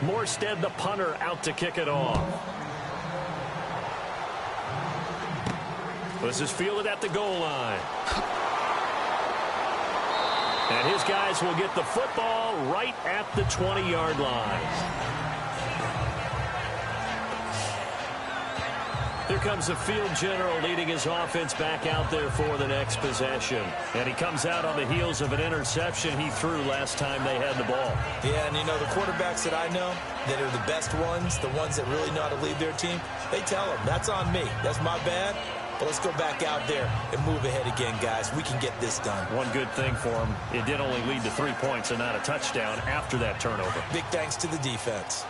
Morstead, the punter, out to kick it off. This is fielded at the goal line. And his guys will get the football right at the 20-yard line. Here comes the field general leading his offense back out there for the next possession. And he comes out on the heels of an interception he threw last time they had the ball. Yeah, and you know, the quarterbacks that I know that are the best ones, the ones that really know how to lead their team, they tell them, that's on me. That's my bad. But let's go back out there and move ahead again, guys. We can get this done. One good thing for him, it did only lead to 3 points and not a touchdown after that turnover. Big thanks to the defense.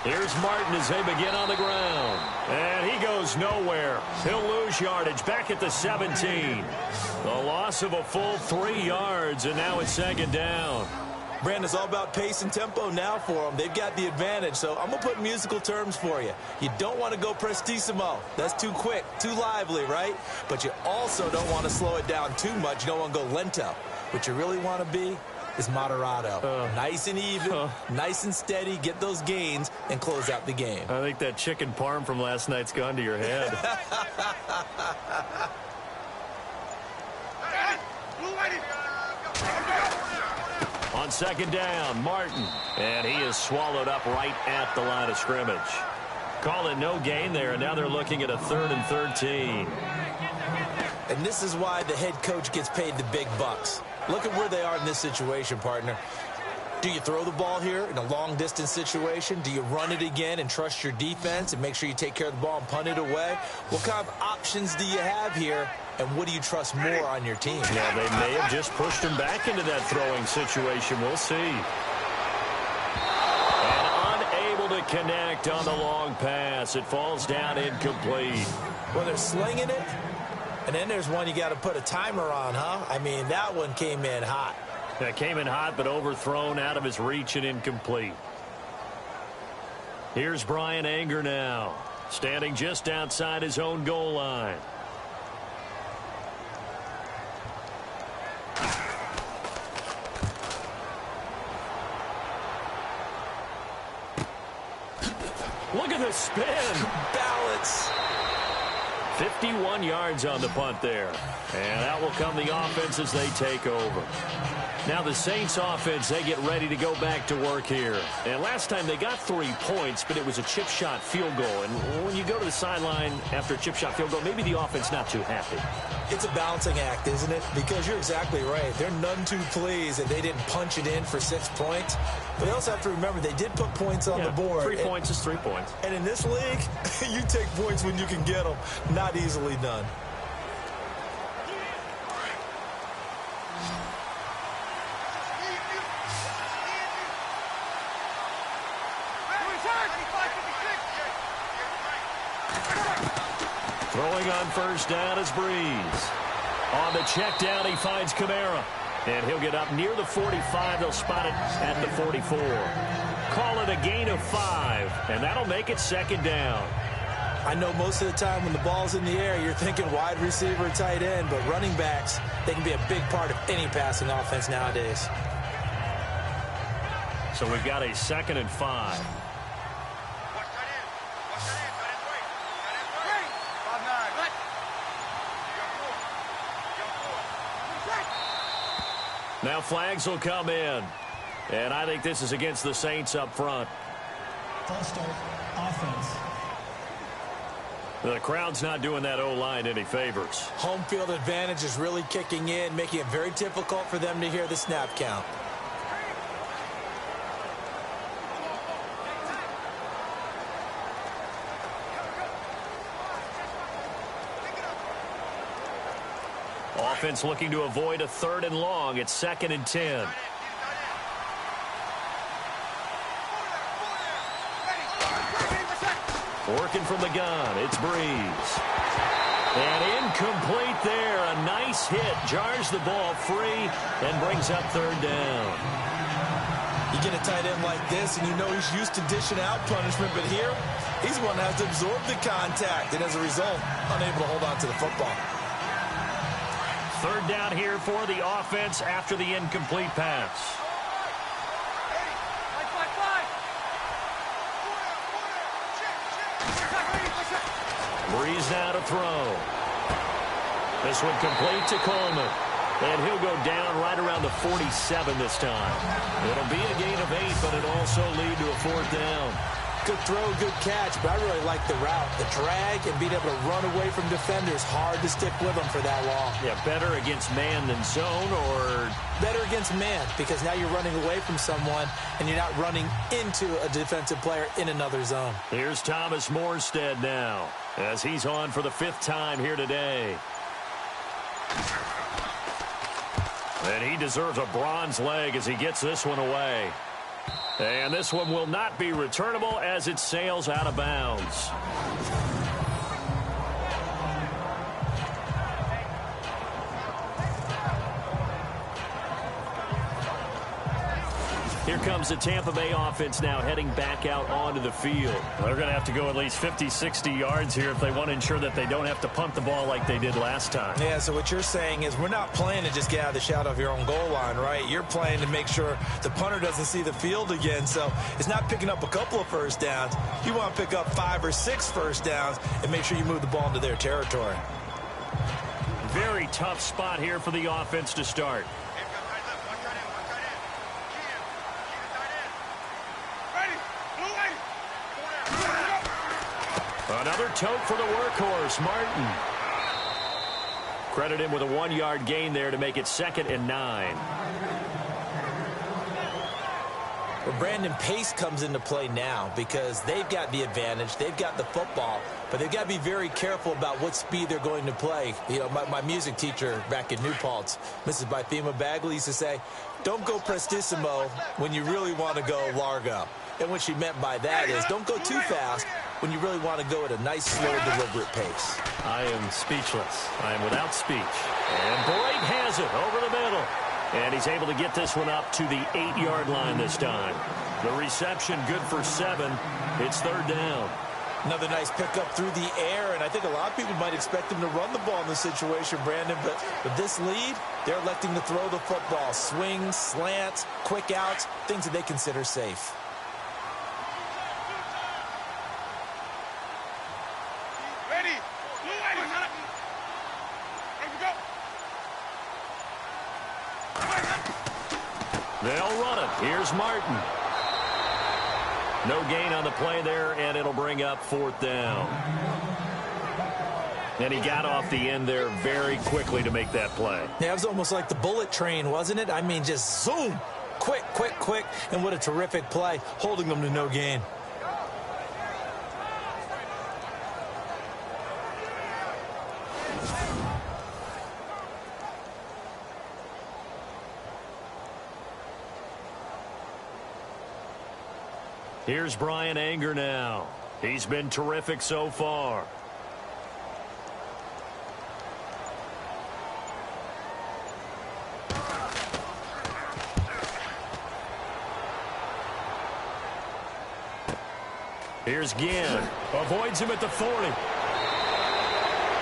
Here's Martin as they begin on the ground. And he goes nowhere. He'll lose yardage back at the 17. The loss of a full 3 yards, and now it's 2nd down. Brandon, it's all about pace and tempo now for them. They've got the advantage, so I'm going to put musical terms for you. You don't want to go prestissimo. That's too quick, too lively, right? But you also don't want to slow it down too much. You don't want to go lento. What you really want to be is moderato. Nice and even, nice and steady, get those gains, and close out the game. I think that chicken parm from last night's gone to your head. On 2nd down, Martin. And he is swallowed up right at the line of scrimmage. Call it no gain there, and now they're looking at a 3rd and 13. And this is why the head coach gets paid the big bucks. Look at where they are in this situation, partner. Do you throw the ball here in a long-distance situation? Do you run it again and trust your defense and make sure you take care of the ball and punt it away? What kind of options do you have here, and what do you trust more on your team? Yeah, they may have just pushed him back into that throwing situation. We'll see. And unable to connect on the long pass. It falls down incomplete. Well, they're slinging it. And then there's one you got to put a timer on, huh? I mean, that one came in hot. That came in hot, but overthrown out of his reach and incomplete. Here's Brian Anger now, standing just outside his own goal line. Look at the spin. Balance. 51 yards on the punt there. And out will come the offense as they take over. Now the Saints offense, they get ready to go back to work here. And last time they got 3 points, but it was a chip shot field goal. And when you go to the sideline after a chip shot field goal, maybe the offense not too happy. It's a balancing act, isn't it? Because you're exactly right. They're none too pleased that they didn't punch it in for 6 points. But they also have to remember they did put points on the board. 3 points is 3 points. And in this league, you take points when you can get them. Not easily done. Throwing on first down is Breeze. On the check down, he finds Kamara. And he'll get up near the 45. They'll spot it at the 44. Call it a gain of 5, and that'll make it second down. I know most of the time when the ball's in the air, you're thinking wide receiver, tight end, but running backs, they can be a big part of any passing offense nowadays. So we've got a 2nd and 5. Now flags will come in. And I think this is against the Saints up front. False start, offense. The crowd's not doing that O-line any favors. Home field advantage is really kicking in, making it very difficult for them to hear the snap count. Offense looking to avoid a 3rd and long. It's 2nd and 10. Working from the gun, it's Breeze. And incomplete there. A nice hit. Jars the ball free and brings up 3rd down. You get a tight end like this, and you know he's used to dishing out punishment, but here, he's one that has to absorb the contact, and as a result, unable to hold on to the football. 3rd down here for the offense after the incomplete pass. Breeze now to throw. This one complete to Coleman. And he'll go down right around the 47 this time. It'll be a gain of 8, but it'll also lead to a 4th down. Good throw, good catch, but I really like the route. The drag and being able to run away from defenders. Hard to stick with them for that long. Yeah, better against man than zone, or better against man, because now you're running away from someone and you're not running into a defensive player in another zone. Here's Thomas Morstead now as he's on for the 5th time here today. And he deserves a bronze leg as he gets this one away. And this one will not be returnable as it sails out of bounds. Here comes the Tampa Bay offense now heading back out onto the field. They're going to have to go at least 50, 60 yards here if they want to ensure that they don't have to punt the ball like they did last time. Yeah, so what you're saying is we're not playing to just get out of the shadow of your own goal line, right? You're playing to make sure the punter doesn't see the field again. So it's not picking up a couple of first downs. You want to pick up 5 or 6 first downs and make sure you move the ball into their territory. Very tough spot here for the offense to start. Another tote for the workhorse, Martin. Credit him with a 1-yard gain there to make it 2nd and 9. Well, Brandon, pace comes into play now because they've got the advantage. They've got the football, but they've got to be very careful about what speed they're going to play. You know, my music teacher back in New Paltz, Mrs. Bythema Bagley, used to say, don't go prestissimo when you really want to go largo. And what she meant by that is don't go too fast when you really want to go at a nice, slow, deliberate pace. I am speechless. I am without speech. And Blake has it over the middle. And he's able to get this one up to the 8-yard line this time. The reception good for 7. It's 3rd down. Another nice pickup through the air, and I think a lot of people might expect him to run the ball in this situation, Brandon, but with this lead, they're electing to throw the football. Swings, slants, quick outs, things that they consider safe. Ready. Blue, ready. They'll run it. Here's Martin. No gain on the play there, and it'll bring up 4th down. And he got off the end there very quickly to make that play. Yeah, it was almost like the bullet train, wasn't it? I mean, just zoom. Quick, quick, quick. And what a terrific play, holding them to no gain. Here's Brian Anger now. He's been terrific so far. Here's Ginn. Avoids him at the 40.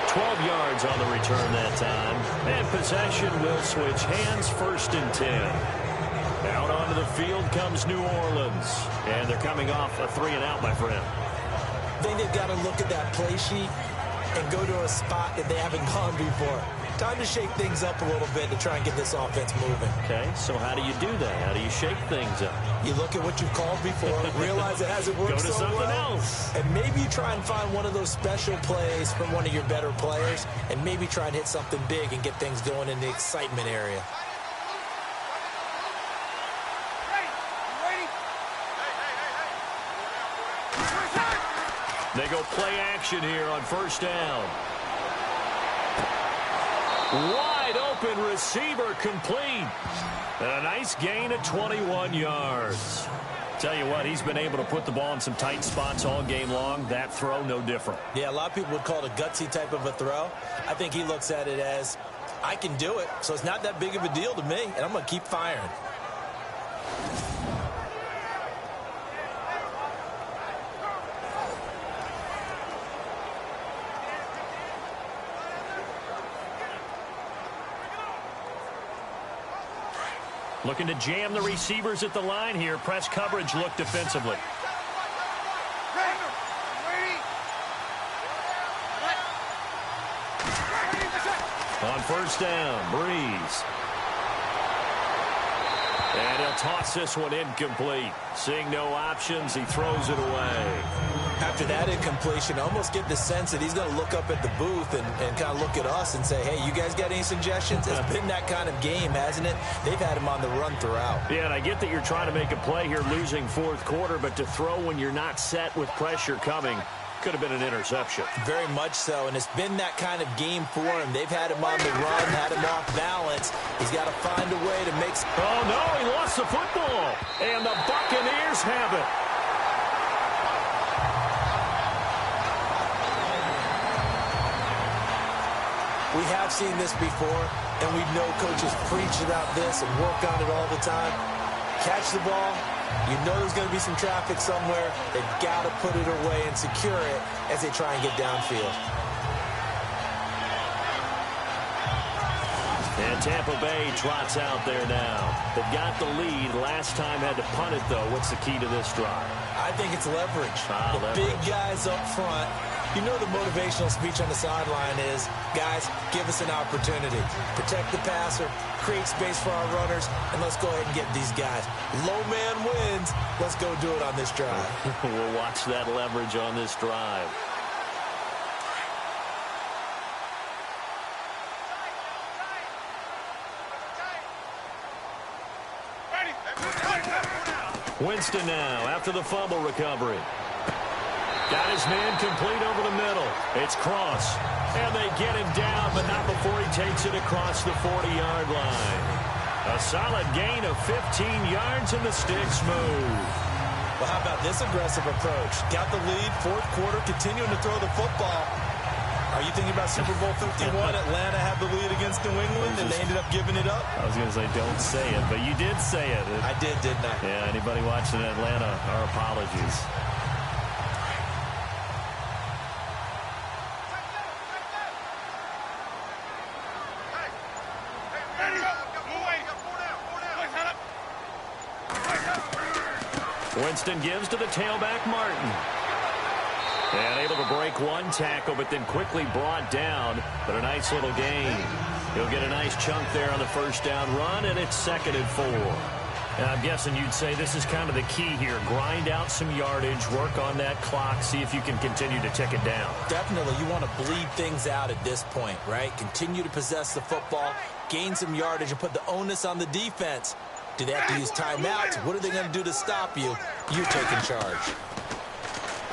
12 yards on the return that time. And possession will switch hands, 1st and 10. Out onto the field comes New Orleans. And they're coming off a 3-and-out, my friend. I think they've got to look at that play sheet and go to a spot that they haven't gone before. Time to shake things up a little bit to try and get this offense moving. Okay, so how do you do that? How do you shake things up? You look at what you've called before, realize it hasn't worked Go to so something well, else. and maybe try and find one of those special plays from one of your better players, and maybe try and hit something big and get things going in the excitement area. They go play action here on 1st down. Wide open receiver complete. And a nice gain of 21 yards. Tell you what, he's been able to put the ball in some tight spots all game long. That throw, no different. Yeah, a lot of people would call it a gutsy type of a throw. I think he looks at it as, I can do it, so it's not that big of a deal to me, and I'm going to keep firing. Looking to jam the receivers at the line here. Press coverage look defensively. On 1st down, Breeze. And he'll toss this one incomplete. Seeing no options, he throws it away. After that incompletion, I almost get the sense that he's going to look up at the booth and kind of look at us and say, hey, you guys got any suggestions? It's been that kind of game, hasn't it? They've had him on the run throughout. Yeah, and I get that you're trying to make a play here losing 4th quarter, but to throw when you're not set with pressure coming could have been an interception. Very much so, and it's been that kind of game for him. They've had him on the run, had him off balance. He's got to find a way to make... Oh, no, he lost the football, and the Buccaneers have it. We have seen this before, and we know coaches preach about this and work on it all the time. Catch the ball. You know there's going to be some traffic somewhere. They've got to put it away and secure it as they try and get downfield. And Tampa Bay trots out there now. They've got the lead. Last time had to punt it, though. What's the key to this drive? I think it's leverage. Big guys up front. You know the motivational speech on the sideline is, guys, give us an opportunity. Protect the passer, create space for our runners, and let's go ahead and get these guys. Low man wins. Let's go do it on this drive. We'll watch that leverage on this drive. Winston now after the fumble recovery. Got his man complete over the middle. It's Cross. And they get him down, but not before he takes it across the 40-yard line. A solid gain of 15 yards, and the sticks move. Well, how about this aggressive approach? Got the lead, 4th quarter, continuing to throw the football. Are you thinking about Super Bowl 51? Atlanta had the lead against New England, and they ended up giving it up? I was going to say, don't say it, but you did say it. I did, didn't I? Yeah, anybody watching Atlanta, our apologies. Winston gives to the tailback, Martin. And able to break one tackle, but then quickly brought down. But a nice little gain. He'll get a nice chunk there on the 1st down run, and it's 2nd and 4. I'm guessing you'd say this is kind of the key here. Grind out some yardage, work on that clock, see if you can continue to tick it down. Definitely. You want to bleed things out at this point, right? Continue to possess the football, gain some yardage, and put the onus on the defense. Do they have to use timeouts? What are they going to do to stop you? You're taking charge.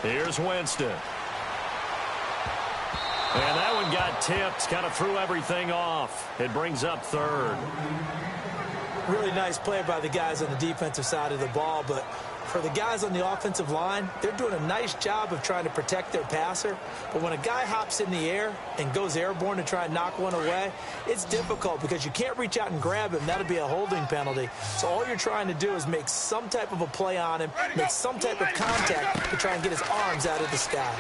Here's Winston. And that one got tipped, kind of threw everything off. It brings up third. Really nice play by the guys on the defensive side of the ball, but for the guys on the offensive line, they're doing a nice job of trying to protect their passer. But when a guy hops in the air and goes airborne to try and knock one away, it's difficult because you can't reach out and grab him. That'll be a holding penalty. So all you're trying to do is make some type of a play on him, make some type of contact to try and get his arms out of the sky.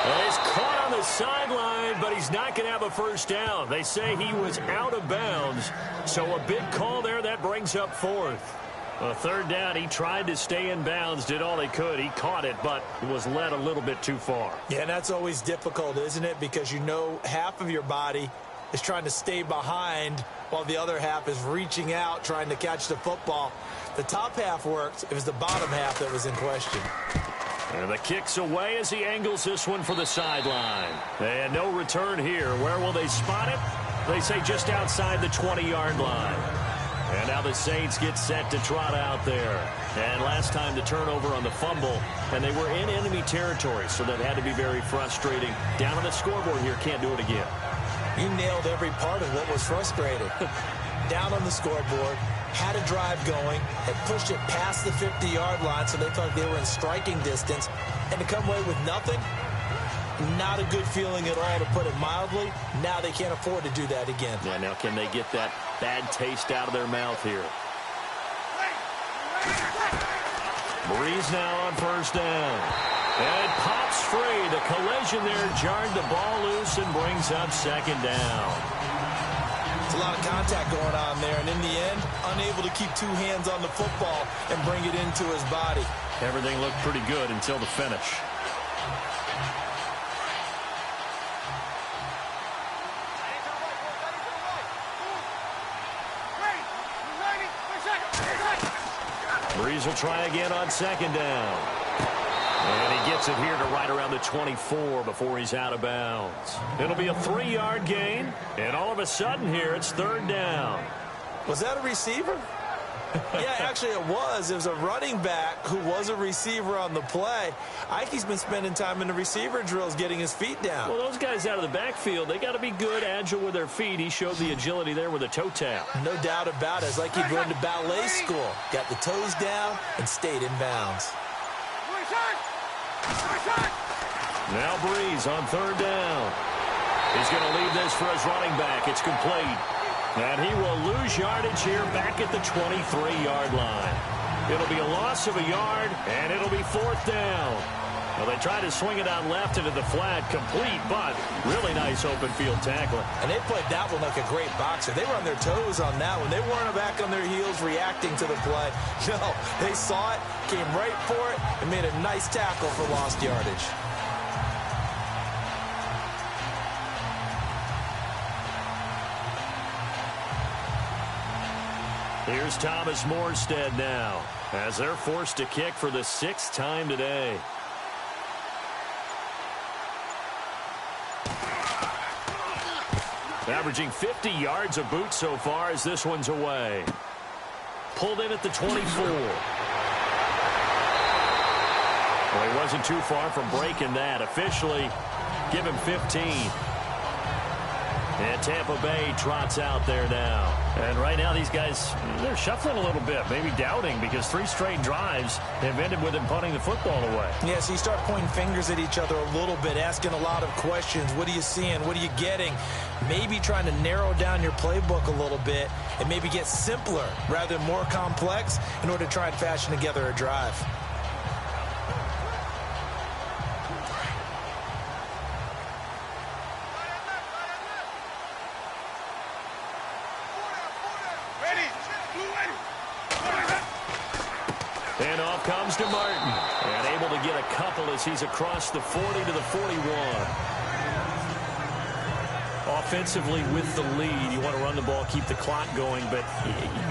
He's caught on the sideline, but he's not going to have a first down. They say he was out of bounds, so a big call there. That brings up fourth. A third down, he tried to stay in bounds, did all he could. He caught it, but was led a little bit too far. Yeah, and that's always difficult, isn't it? Because you know half of your body is trying to stay behind while the other half is reaching out, trying to catch the football. The top half worked. It was the bottom half that was in question. And the kick's away as he angles this one for the sideline. And no return here. Where will they spot it? They say just outside the 20-yard line. And now the Saints get set to trot out there. And last time the turnover on the fumble, and they were in enemy territory, so that had to be very frustrating. Down on the scoreboard here, can't do it again. You nailed every part of what was frustrating. Down on the scoreboard, had a drive going, had pushed it past the 50-yard line, so they felt like they were in striking distance, and to come away with nothing, not a good feeling at all, to put it mildly. Now they can't afford to do that again. Yeah, now can they get that bad taste out of their mouth here? Breeze now on first down. And pops free. The collision there jarred the ball loose and brings up second down. It's a lot of contact going on there, and in the end, unable to keep two hands on the football and bring it into his body. Everything looked pretty good until the finish. Breeze will try again on second down. And he gets it here to right around the 24 before he's out of bounds. It'll be a 3-yard gain, and all of a sudden here it's third down. Was that a receiver? Yeah, actually it was. It was a running back who was a receiver on the play. Ike's been spending time in the receiver drills getting his feet down. Well, those guys out of the backfield, they got to be good, agile with their feet. He showed the agility there with a toe tap. No doubt about it. It's like he'd gone to ballet school. Got the toes down and stayed in bounds. Now Breeze on third down. He's going to leave this for his running back. It's complete. And he will lose yardage here back at the 23-yard line. It'll be a loss of a yard, and it'll be fourth down. Well, they try to swing it out left into the flat, complete, but really nice open field tackling. And they played that one like a great boxer. They were on their toes on that one. They weren't back on their heels reacting to the play. No, they saw it, came right for it, and made a nice tackle for lost yardage. Here's Thomas Morstead now, as they're forced to kick for the 6th time today. Averaging 50 yards a boot so far as this one's away. Pulled in at the 24. Well, he wasn't too far from breaking that. Officially, give him 15. And Tampa Bay trots out there now. And right now these guys, they're shuffling a little bit, maybe doubting, because 3 straight drives have ended with him punting the football away. Yeah, so you start pointing fingers at each other a little bit, asking a lot of questions. What are you seeing? What are you getting? Maybe trying to narrow down your playbook a little bit and maybe get simpler rather than more complex in order to try and fashion together a drive. And off comes to Martin. And able to get a couple as he's across the 40 to the 41. Offensively with the lead, you want to run the ball, keep the clock going, but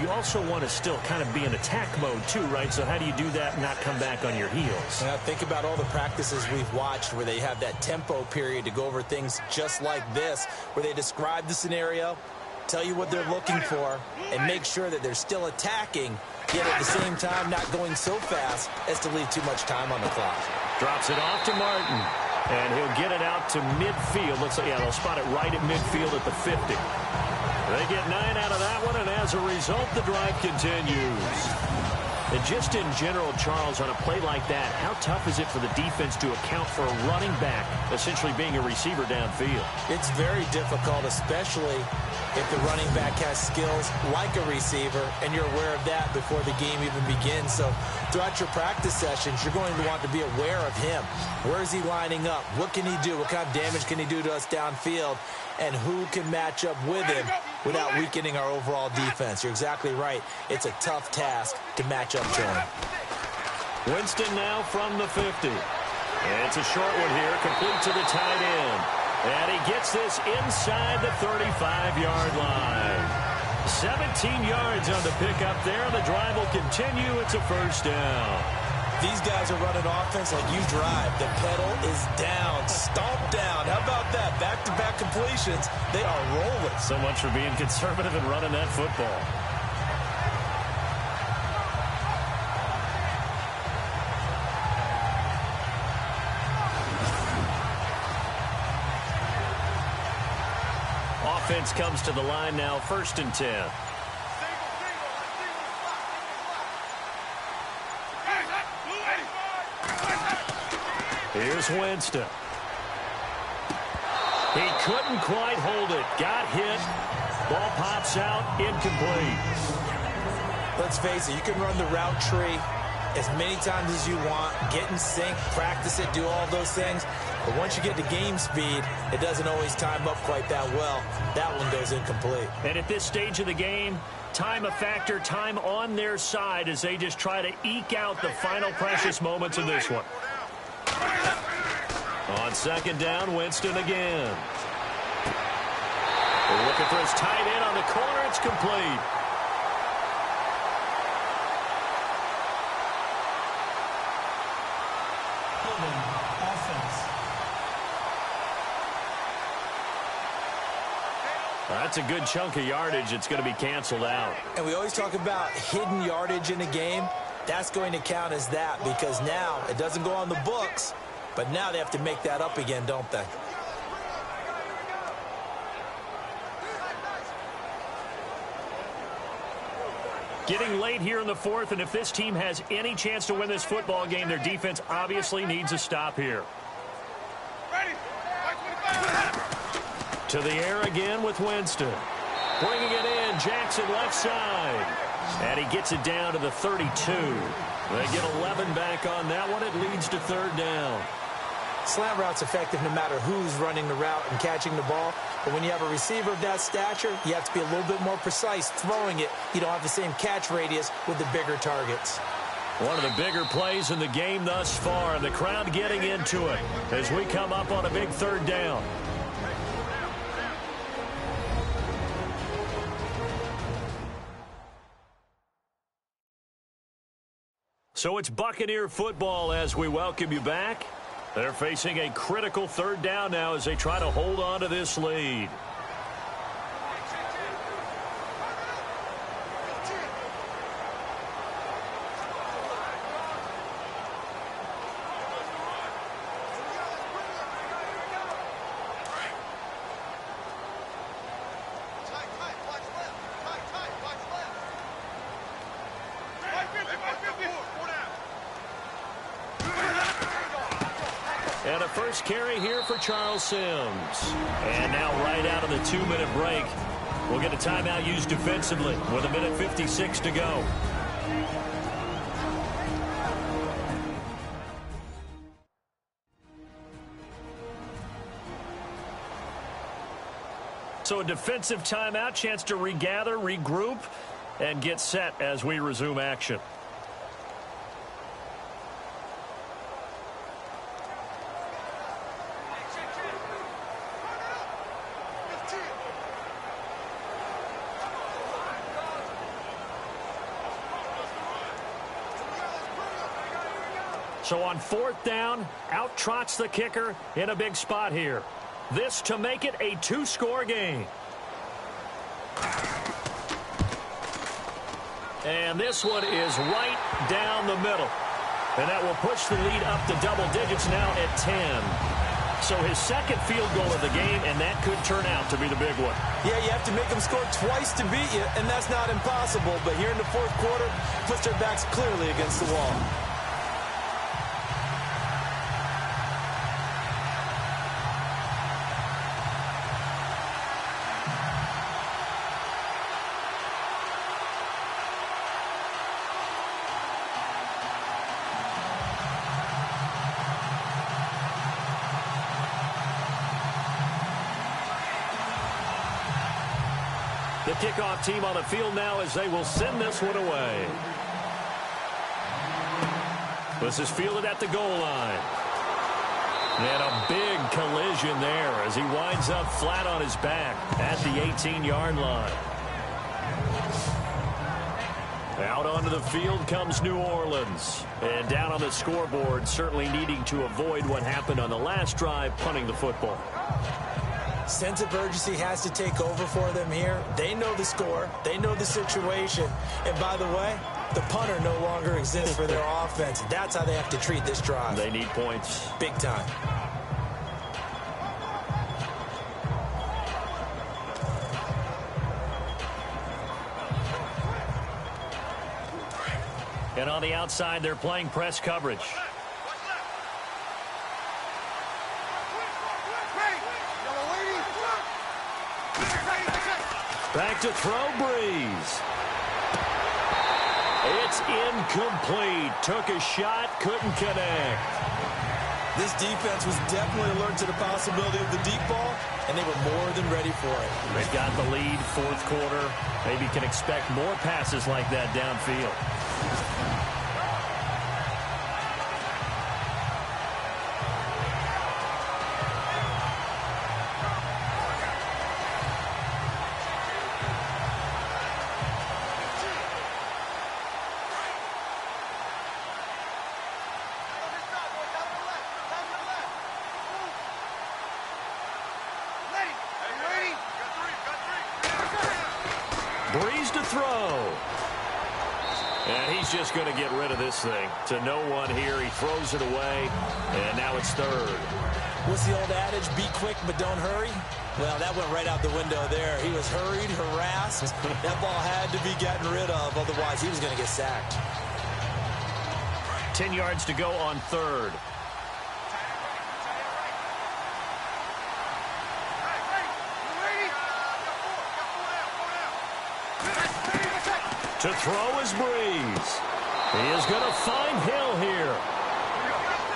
you also want to still kind of be in attack mode too, right? So how do you do that and not come back on your heels? Now think about all the practices we've watched where they have that tempo period to go over things just like this, where they describe the scenario, tell you what they're looking for, and make sure that they're still attacking, yet at the same time not going so fast as to leave too much time on the clock. Drops it off to Martin. And he'll get it out to midfield. Looks like, yeah, they'll spot it right at midfield at the 50. They get 9 out of that one, and as a result, the drive continues. And just in general, Charles, on a play like that, how tough is it for the defense to account for a running back essentially being a receiver downfield? It's very difficult, especially if the running back has skills like a receiver, and you're aware of that before the game even begins. So throughout your practice sessions, you're going to want to be aware of him. Where is he lining up? What can he do? What kind of damage can he do to us downfield? And who can match up with him without weakening our overall defense? You're exactly right. It's a tough task to match up to him. Winston now from the 50. It's a short one here, complete to the tight end. And he gets this inside the 35-yard line. 17 yards on the pickup there. The drive will continue. It's a first down. These guys are running offense like you drive. The pedal is down, stomped down. How about that? Back-to-back completions. They are rolling. So much for being conservative and running that football. Offense comes to the line now, 1st and 10. Here's Winston. He couldn't quite hold it. Got hit. Ball pops out. Incomplete. Let's face it, you can run the route tree as many times as you want, get in sync, practice it, do all those things. But once you get to game speed, it doesn't always time up quite that well. That one goes incomplete. And at this stage of the game, time a factor, time on their side as they just try to eke out the final precious moments of this one. On 2nd down, Winston again. They're looking for his tight end on the corner. It's complete. That's a good chunk of yardage. It's going to be canceled out. And we always talk about hidden yardage in a game. That's going to count as that because now it doesn't go on the books, but now they have to make that up again, don't they? Getting late here in the 4th, and if this team has any chance to win this football game, their defense obviously needs a stop here. To the air again with Winston. Bringing it in, Jackson left side. And he gets it down to the 32. They get 11 back on that one. It leads to 3rd down. Slant route's effective no matter who's running the route and catching the ball. But when you have a receiver of that stature, you have to be a little bit more precise throwing it. You don't have the same catch radius with the bigger targets. One of the bigger plays in the game thus far, and the crowd getting into it as we come up on a big 3rd down. So it's Buccaneer football as we welcome you back. They're facing a critical 3rd down now as they try to hold on to this lead. And a first carry here for Charles Sims. And now right out of the 2-minute break, we'll get a timeout used defensively with 1:56 to go. So a defensive timeout, chance to regather, regroup, and get set as we resume action. So on 4th down, out trots the kicker in a big spot here. This to make it a 2-score game. And this one is right down the middle. And that will push the lead up to double digits now at 10. So his second field goal of the game, and that could turn out to be the big one. Yeah, you have to make them score twice to beat you, and that's not impossible. But here in the 4th quarter, puts their backs clearly against the wall. The kickoff team on the field now as they will send this one away. This is fielded at the goal line. And a big collision there as he winds up flat on his back at the 18-yard line. Out onto the field comes New Orleans. And down on the scoreboard, certainly needing to avoid what happened on the last drive, punting the football. Sense of urgency has to take over for them here. They know the score. They know the situation. And by the way, the punter no longer exists for their offense. That's how they have to treat this drive. They need points. Big time. And on the outside, they're playing press coverage. Back to throw, Breeze. It's incomplete. Took a shot, couldn't connect. This defense was definitely alert to the possibility of the deep ball, and they were more than ready for it. They've got the lead, 4th quarter. Maybe can expect more passes like that downfield. Breeze to throw. And he's just going to get rid of this thing. To no one here. He throws it away. And now it's 3rd. What's the old adage? Be quick, but don't hurry. Well, that went right out the window there. He was hurried, harassed. That ball had to be gotten rid of. Otherwise, he was going to get sacked. 10 yards to go on 3rd. To throw is Breeze. He is going to find Hill here.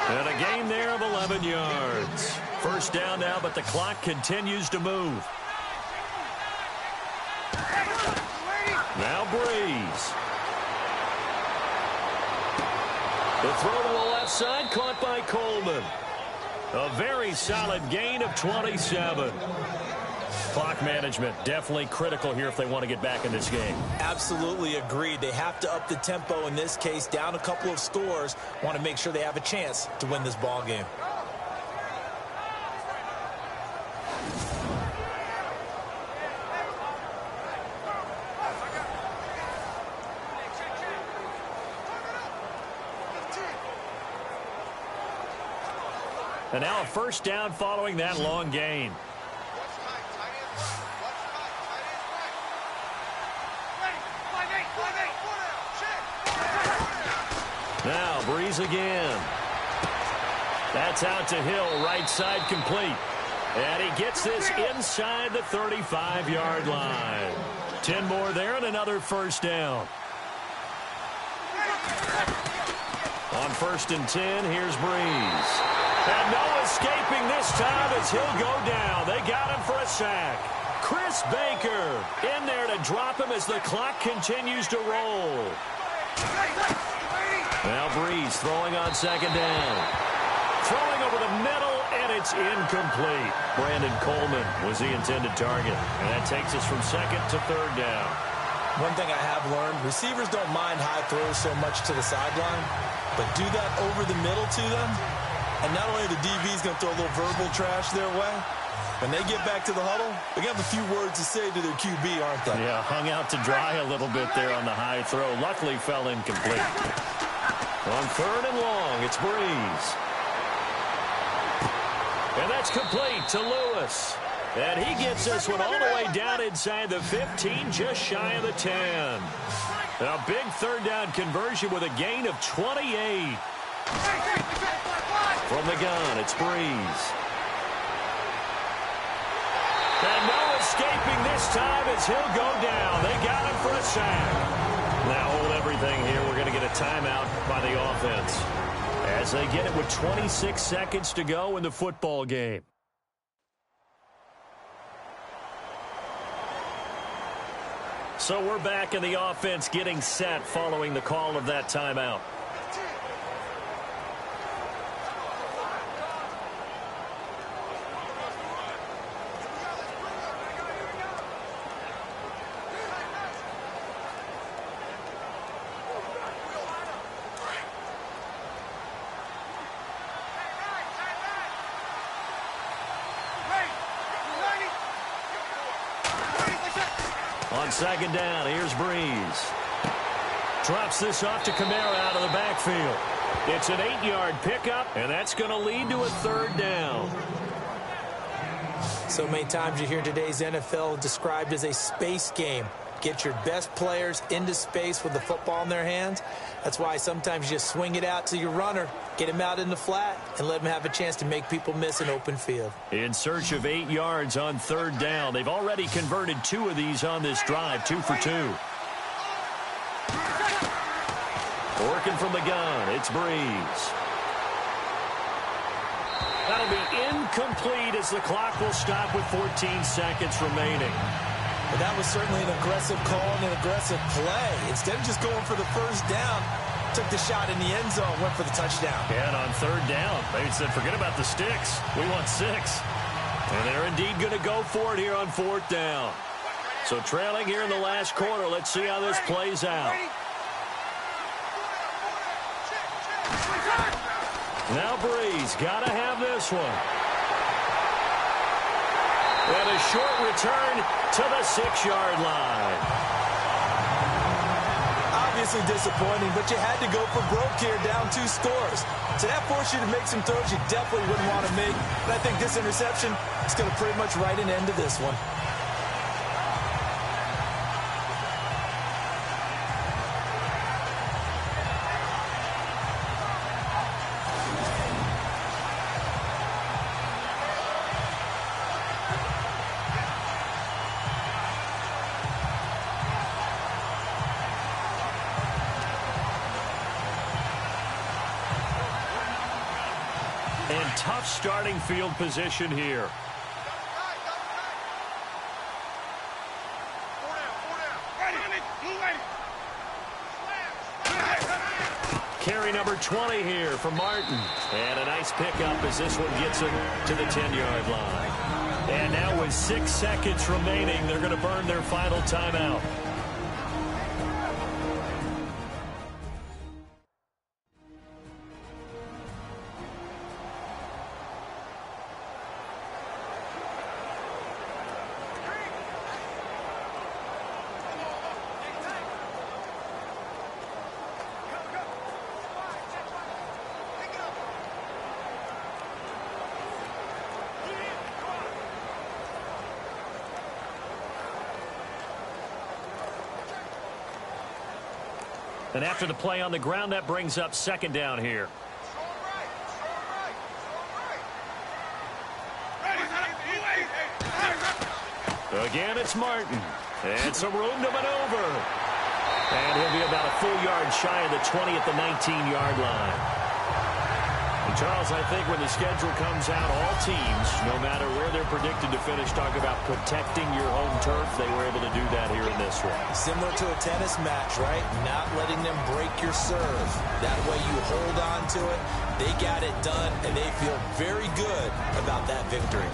And a gain there of 11 yards. 1st down now, but the clock continues to move. Now Breeze. The throw to the left side, caught by Coleman. A very solid gain of 27. Clock management definitely critical here if they want to get back in this game. Absolutely agreed. They have to up the tempo in this case, down a couple of scores. Want to make sure they have a chance to win this ball game. And now a 1st down following that long gain. Now Breeze again. That's out to Hill, right side complete. And he gets this inside the 35-yard line. 10 more there and another 1st down. On 1st and 10, here's Breeze. And no escaping this time as he'll go down. They got him for a sack. Chris Baker in there to drop him as the clock continues to roll. Now Breeze throwing on 2nd down. Throwing over the middle, and it's incomplete. Brandon Coleman was the intended target. And that takes us from 2nd to 3rd down. One thing I have learned, receivers don't mind high throws so much to the sideline, but do that over the middle to them, and not only are the DBs going to throw a little verbal trash their way, when they get back to the huddle, they're going to have a few words to say to their QB, aren't they? Yeah, hung out to dry a little bit there on the high throw. Luckily fell incomplete. On 3rd and long, it's Breeze. And that's complete to Lewis. And he gets this one all the way down inside the 15, just shy of the 10. A big 3rd down conversion with a gain of 28. From the gun, it's Breeze. And no escaping this time as he'll go down. They got him for a sack. Now hold everything here. We're going to get a timeout by the offense as they get it with 26 seconds to go in the football game. So we're back in the offense getting set following the call of that timeout. On 2nd down, here's Breeze. Drops this off to Kamara out of the backfield. It's an 8-yard pickup, and that's going to lead to a 3rd down. So many times you hear today's NFL described as a space game. Get your best players into space with the football in their hands. That's why sometimes you just swing it out to your runner, get him out in the flat, and let him have a chance to make people miss an open field. In search of 8 yards on 3rd down. They've already converted 2 of these on this drive, 2 for 2. Working from the gun, it's Breeze. That'll be incomplete as the clock will stop with 14 seconds remaining. But that was certainly an aggressive call and an aggressive play. Instead of just going for the 1st down, took the shot in the end zone, went for the touchdown. Yeah, and on 3rd down, they said, forget about the sticks. We want 6. And they're indeed going to go for it here on 4th down. So trailing here in the last quarter. Let's see how this plays out. Now Breeze, got to have this one. And a short return to the 6-yard line. Obviously disappointing, but you had to go for broke here, down 2 scores. So that forced you to make some throws you definitely wouldn't want to make. And I think this interception is going to pretty much write an end to this one. And tough starting field position here. Carry number 20 here for Martin. And a nice pickup as this one gets him to the 10-yard line. And now with 6 seconds remaining, they're going to burn their final timeout. And after the play on the ground, that brings up 2nd down here. Again, it's Martin. And some room to maneuver. And he'll be about a full yard shy of the 20 at the 19-yard line. And Charles, I think when the schedule comes out, all teams, no matter where they're predicted to finish, talk about protecting your home turf. They were able to do that here in this one. Similar to a tennis match, right? Not letting them break your serve. That way you hold on to it. They got it done, and they feel very good about that victory.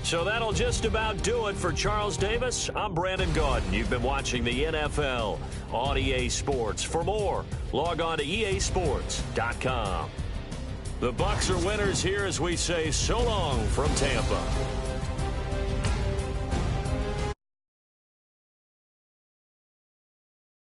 So that'll just about do it for Charles Davis. I'm Brandon Gaudin. You've been watching the NFL on EA Sports. For more, log on to easports.com. The Bucs are winners here as we say so long from Tampa.